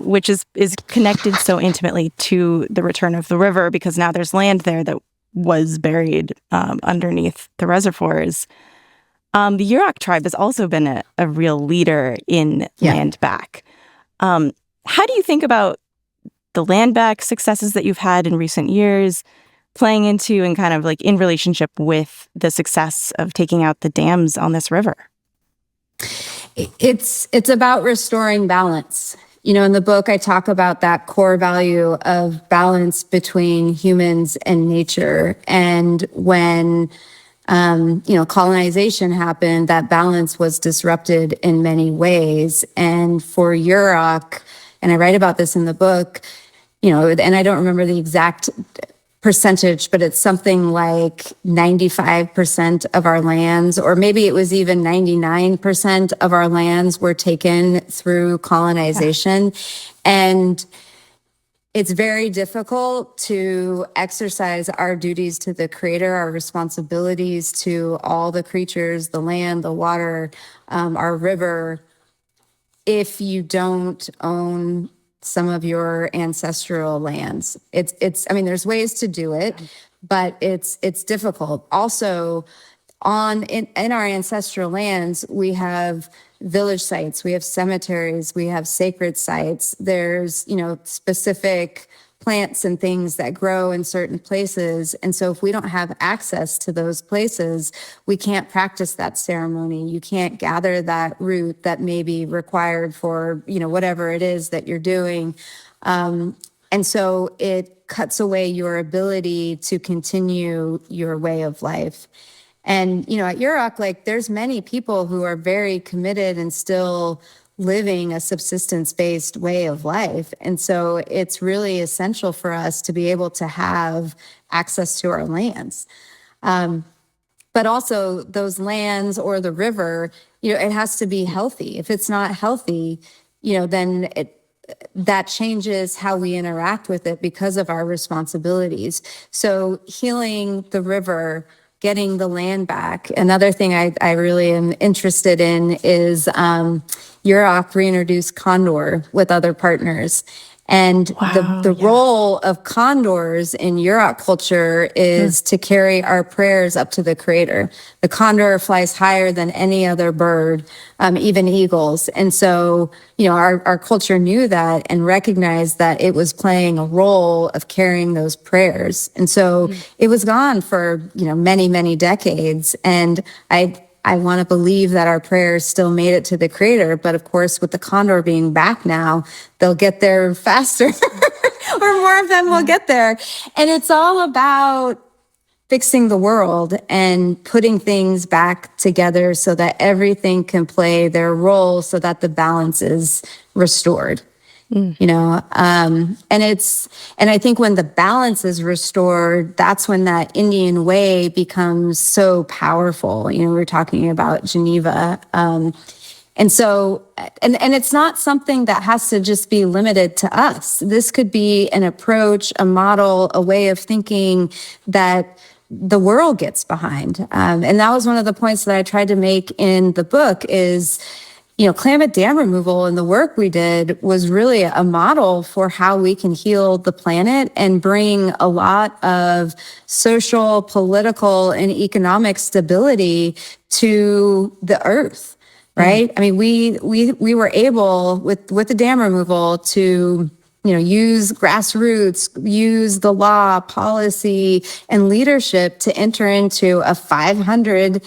S2: which is connected so intimately to the return of the river, because now there's land there that was buried underneath the reservoirs. The Yurok tribe has also been a real leader in land back. How do you think about the land back successes that you've had in recent years playing into and kind of like in relationship with the success of taking out the dams on this river?
S3: It's about restoring balance. In the book, I talk about that core value of balance between humans and nature. And when colonization happened, that balance was disrupted in many ways. And for Yurok, and I write about this in the book, and I don't remember the exact percentage, but it's something like 95% of our lands, or maybe it was even 99% of our lands were taken through colonization. And it's very difficult to exercise our duties to the Creator, our responsibilities to all the creatures, the land, the water, our river, if you don't own some of your ancestral lands. There's ways to do it, but it's difficult. Also, in our ancestral lands, we have village sites, we have cemeteries, we have sacred sites. There's, specific plants and things that grow in certain places. And so if we don't have access to those places, we can't practice that ceremony. You can't gather that root that may be required for, whatever it is that you're doing. And so it cuts away your ability to continue your way of life. And, at Yurok, there's many people who are very committed and still living a subsistence-based way of life. And so it's really essential for us to be able to have access to our lands. But also those lands or the river, it has to be healthy. If it's not healthy, then that changes how we interact with it because of our responsibilities. So healing the river, getting the land back. Another thing I really am interested in is Yurok reintroduced condor with other partners. And the role of condors in Yurok culture is to carry our prayers up to the Creator. The condor flies higher than any other bird, even eagles. And so, our culture knew that and recognized that it was playing a role of carrying those prayers. And so it was gone for, many, many decades. And I I want to believe that our prayers still made it to the Creator. But of course, with the condor being back now, they'll get there faster or more of them will get there. And it's all about fixing the world and putting things back together so that everything can play their role so that the balance is restored. And I think when the balance is restored, that's when that Indian way becomes so powerful. We were talking about Geneva. And so, and it's not something that has to just be limited to us. This could be an approach, a model, a way of thinking that the world gets behind. And that was one of the points that I tried to make in the book is, Klamath dam removal and the work we did was really a model for how we can heal the planet and bring a lot of social, political, and economic stability to the earth, right? Mm. I mean, we were able with the dam removal to use grassroots, use the law, policy, and leadership to enter into a $500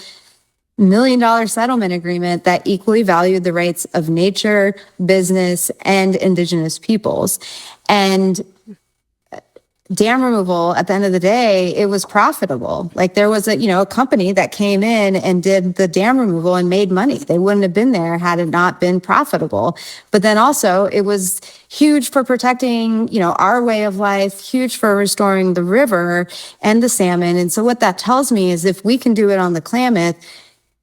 S3: million settlement agreement that equally valued the rights of nature, business, and Indigenous peoples. And dam removal, at the end of the day, it was profitable. Like there was a company that came in and did the dam removal and made money. They wouldn't have been there had it not been profitable. But then also it was huge for protecting, our way of life, huge for restoring the river and the salmon. And so what that tells me is if we can do it on the Klamath,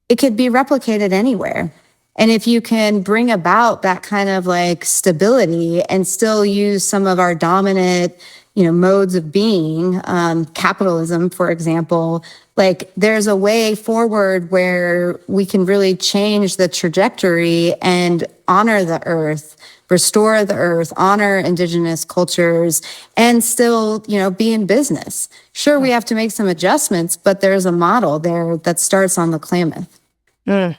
S3: it could be replicated anywhere. And if you can bring about that kind of like stability and still use some of our dominant, modes of being, capitalism, for example, like there's a way forward where we can really change the trajectory and honor the earth, restore the earth, honor Indigenous cultures, and still, be in business. Sure, we have to make some adjustments, but there's a model there that starts on the Klamath.
S2: Mm.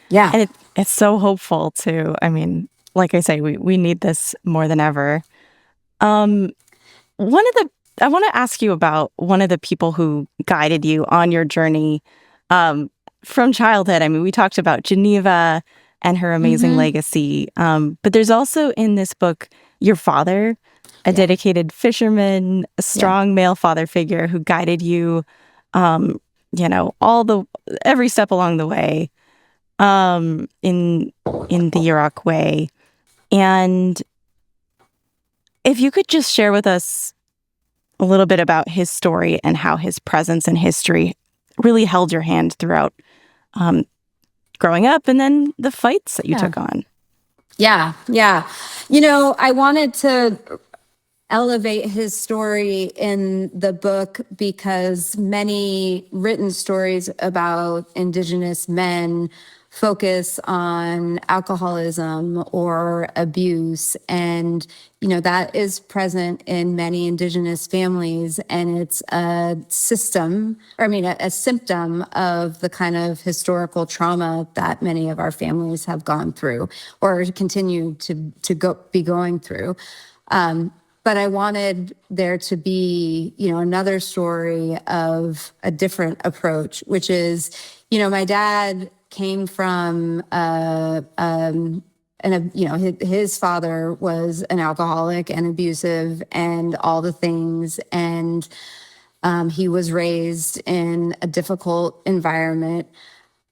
S2: Yeah. And it's so hopeful too. I mean, like I say, we need this more than ever. I want to ask you about one of the people who guided you on your journey from childhood. I mean, we talked about Geneva and her amazing legacy. But there's also in this book, your father, a dedicated fisherman, a strong male father figure who guided you, every step along the way, in the Yurok way. And if you could just share with us a little bit about his story and how his presence and history really held your hand throughout growing up and then the fights that you took on.
S3: Yeah. I wanted to elevate his story in the book because many written stories about Indigenous men focus on alcoholism or abuse. And, that is present in many Indigenous families. And it's a symptom of the kind of historical trauma that many of our families have gone through or continue to be going through. But I wanted there to be, another story of a different approach, which is, my dad came from, his father was an alcoholic and abusive and all the things. And he was raised in a difficult environment.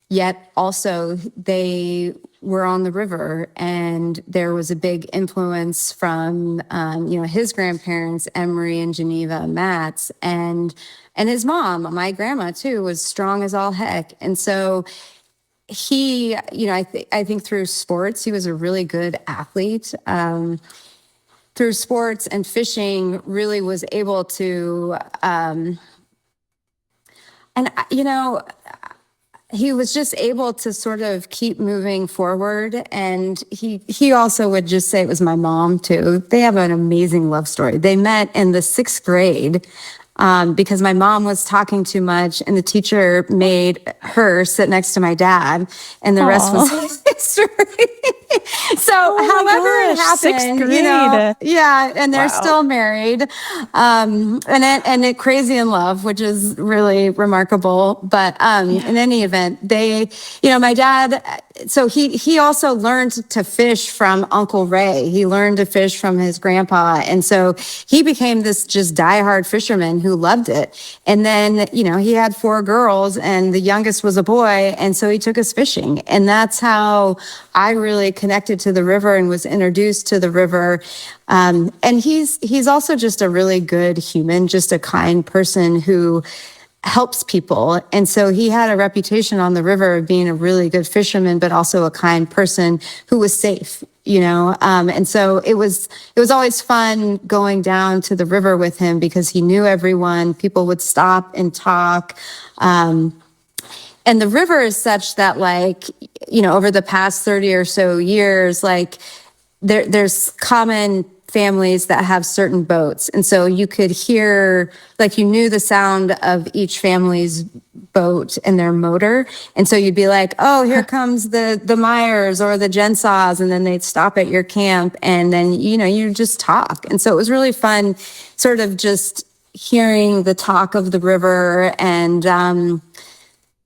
S3: Yet also they were on the river and there was a big influence from, his grandparents, Emery and Geneva Matz, and his mom, my grandma too, was strong as all heck. And so he, I think through sports, he was a really good athlete. Through sports and fishing really was able to, he was just able to sort of keep moving forward. And he also would just say it was my mom too. They have an amazing love story. They met in the 6th grade because my mom was talking too much and the teacher made her sit next to my dad and the rest was history. So however it
S2: gosh, sixth
S3: happened,
S2: grade.
S3: yeah, and they're
S2: Wow.
S3: still married, and crazy in love, which is really remarkable. But in any event, my dad, so he also learned to fish from Uncle Ray. He learned to fish from his grandpa, and so he became this just diehard fisherman who loved it. And then, he had 4 girls, and the youngest was a boy, and so he took us fishing, and that's how I really connected to the river and was introduced to the river. And he's also just a really good human, just a kind person who helps people. And so he had a reputation on the river of being a really good fisherman, but also a kind person who was safe, and so it was always fun going down to the river with him because he knew everyone. People would stop and talk. And the river is such that, over the past 30 or so years, there's common families that have certain boats. And so you could hear, you knew the sound of each family's boat and their motor. And so you'd be like, oh, here comes the Myers or the Gensaws. And then they'd stop at your camp. And then, you just talk. And so it was really fun sort of just hearing the talk of the river. And, and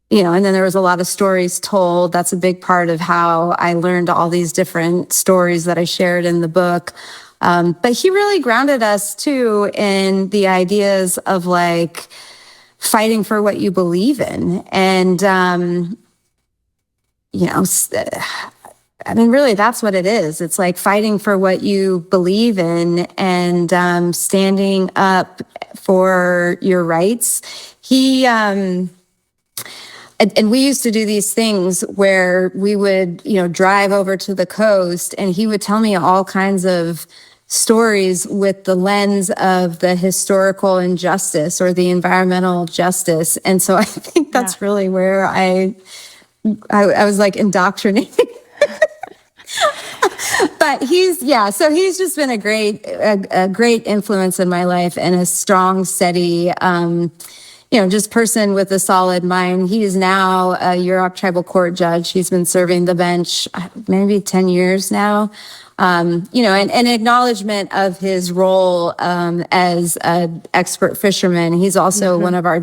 S3: then there was a lot of stories told. That's a big part of how I learned all these different stories that I shared in the book. But he really grounded us too in the ideas of fighting for what you believe in. And, really that's what it is. It's like fighting for what you believe in and standing up for your rights. And we used to do these things where we would, drive over to the coast, and he would tell me all kinds of stories with the lens of the historical injustice or the environmental justice. And so I think that's really where I was indoctrinated. But he's just been a great influence in my life and a strong, steady, just person with a solid mind. He is now a Yurok tribal court judge. He's been serving the bench maybe 10 years now. And an acknowledgement of his role as an expert fisherman. He's also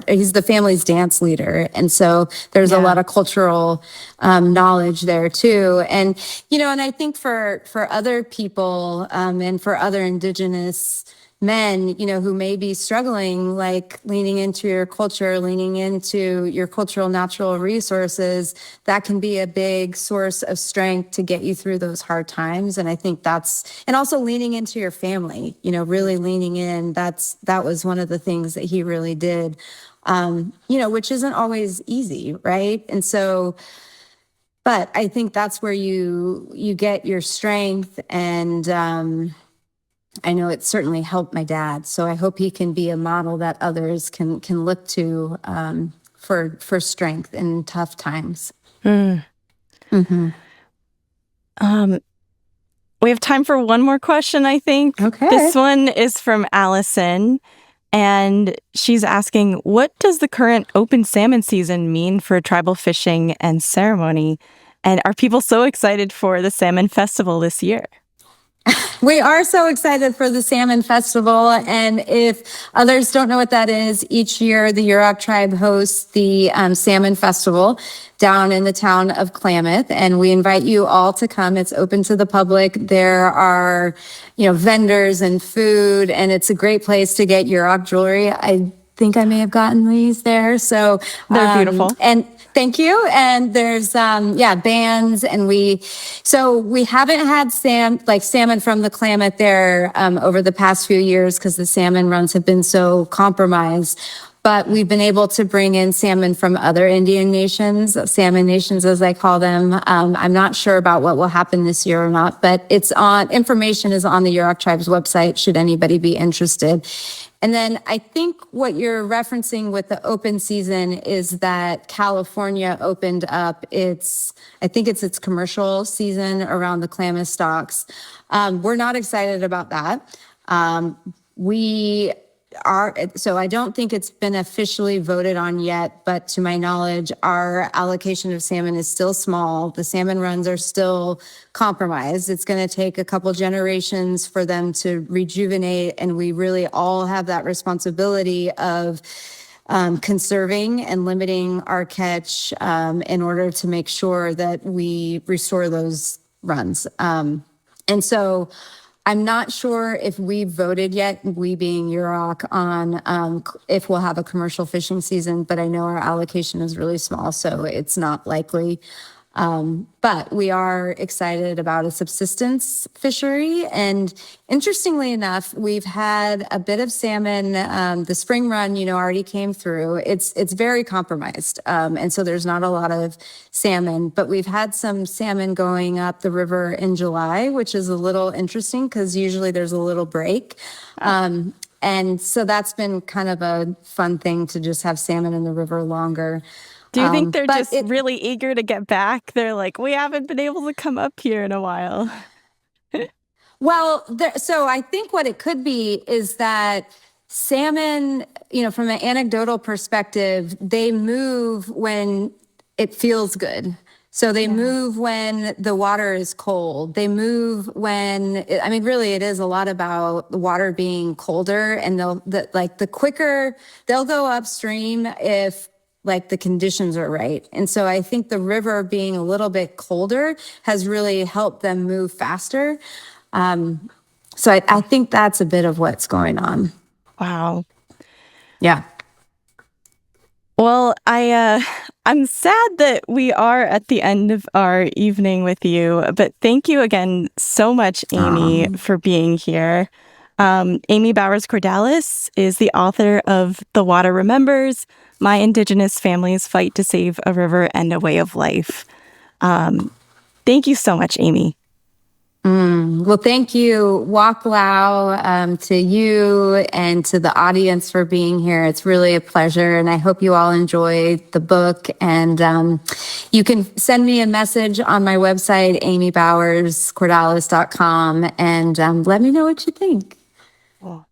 S3: he's the family's dance leader. And so there's a lot of cultural knowledge there too. And, and I think for other people and for other Indigenous men, who may be struggling, leaning into your culture, leaning into your cultural natural resources, that can be a big source of strength to get you through those hard times. And I think and also leaning into your family, really leaning in. That was one of the things that he really did, which isn't always easy, right? And so, but I think that's where you get your strength. And, I know it certainly helped my dad. So I hope he can be a model that others can look to for strength in tough times.
S2: We have time for one more question, I think.
S3: Okay.
S2: This one is from Allison, and she's asking, what does the current open salmon season mean for tribal fishing and ceremony? And are people so excited for the Salmon Festival this year?
S3: We are so excited for the Salmon Festival. And if others don't know what that is, each year the Yurok tribe hosts the Salmon Festival down in the town of Klamath. And we invite you all to come. It's open to the public. There are, vendors and food, and it's a great place to get Yurok jewelry. I think I may have gotten these there. So
S2: they're beautiful.
S3: And thank you. And there's, bands, and we haven't had salmon from the Klamath there, over the past few years because the salmon runs have been so compromised. But we've been able to bring in salmon from other Indian nations, salmon nations, as I call them. I'm not sure about what will happen this year or not, but information is on the Yurok tribe's website, should anybody be interested. And then I think what you're referencing with the open season is that California opened up its commercial season around the Klamath stocks. We're not excited about that. so I don't think it's been officially voted on yet, but to my knowledge, our allocation of salmon is still small. The salmon runs are still compromised. It's going to take a couple generations for them to rejuvenate, and we really all have that responsibility of conserving and limiting our catch in order to make sure that we restore those runs. And so I'm not sure if we voted yet, we being Yurok, on if we'll have a commercial fishing season, but I know our allocation is really small, so it's not likely. But we are excited about a subsistence fishery. And interestingly enough, we've had a bit of salmon. The spring run, already came through. It's very compromised. And so there's not a lot of salmon, but we've had some salmon going up the river in July, which is a little interesting because usually there's a little break. And so that's been kind of a fun thing to just have salmon in the river longer.
S2: Do you think they're just really eager to get back? They're like, we haven't been able to come up here in a while.
S3: Well, so I think what it could be is that salmon, from an anecdotal perspective, they move when it feels good. So they move when the water is cold. They move when, really it is a lot about the water being colder, and the quicker they'll go upstream if the conditions are right. And so I think the river being a little bit colder has really helped them move faster. So I think that's a bit of what's going on.
S2: Wow.
S3: Yeah.
S2: Well, I'm sad that we are at the end of our evening with you, but thank you again so much, Amy, for being here. Amy Bowers Cordalis is the author of The Water Remembers: My Indigenous Family's Fight to Save a River and a Way of Life. Thank you so much, Amy.
S3: Well, thank you, Wak Lau, to you and to the audience for being here. It's really a pleasure, and I hope you all enjoy the book. And you can send me a message on my website, amybowerscordalis.com, and let me know what you think.
S2: Cool.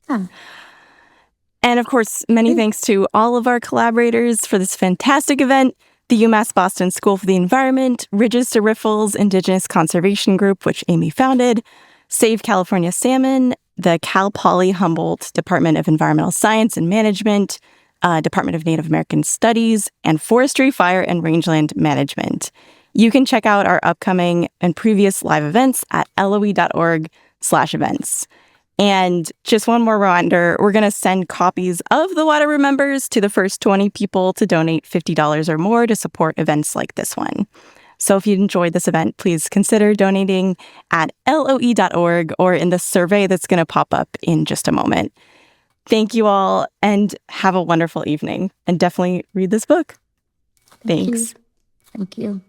S2: And of course, many thanks to all of our collaborators for this fantastic event: the UMass Boston School for the Environment, Ridges to Riffles Indigenous Conservation Group, which Amy founded, Save California Salmon, the Cal Poly Humboldt Department of Environmental Science and Management, Department of Native American Studies, and Forestry, Fire, and Rangeland Management. You can check out our upcoming and previous live events at loe.org/events. And just one more reminder, we're going to send copies of The Water Remembers to the first 20 people to donate $50 or more to support events like this one. So if you enjoyed this event, please consider donating at loe.org or in the survey that's going to pop up in just a moment. Thank you all, and have a wonderful evening. And definitely read this book. Thanks.
S3: Thank you.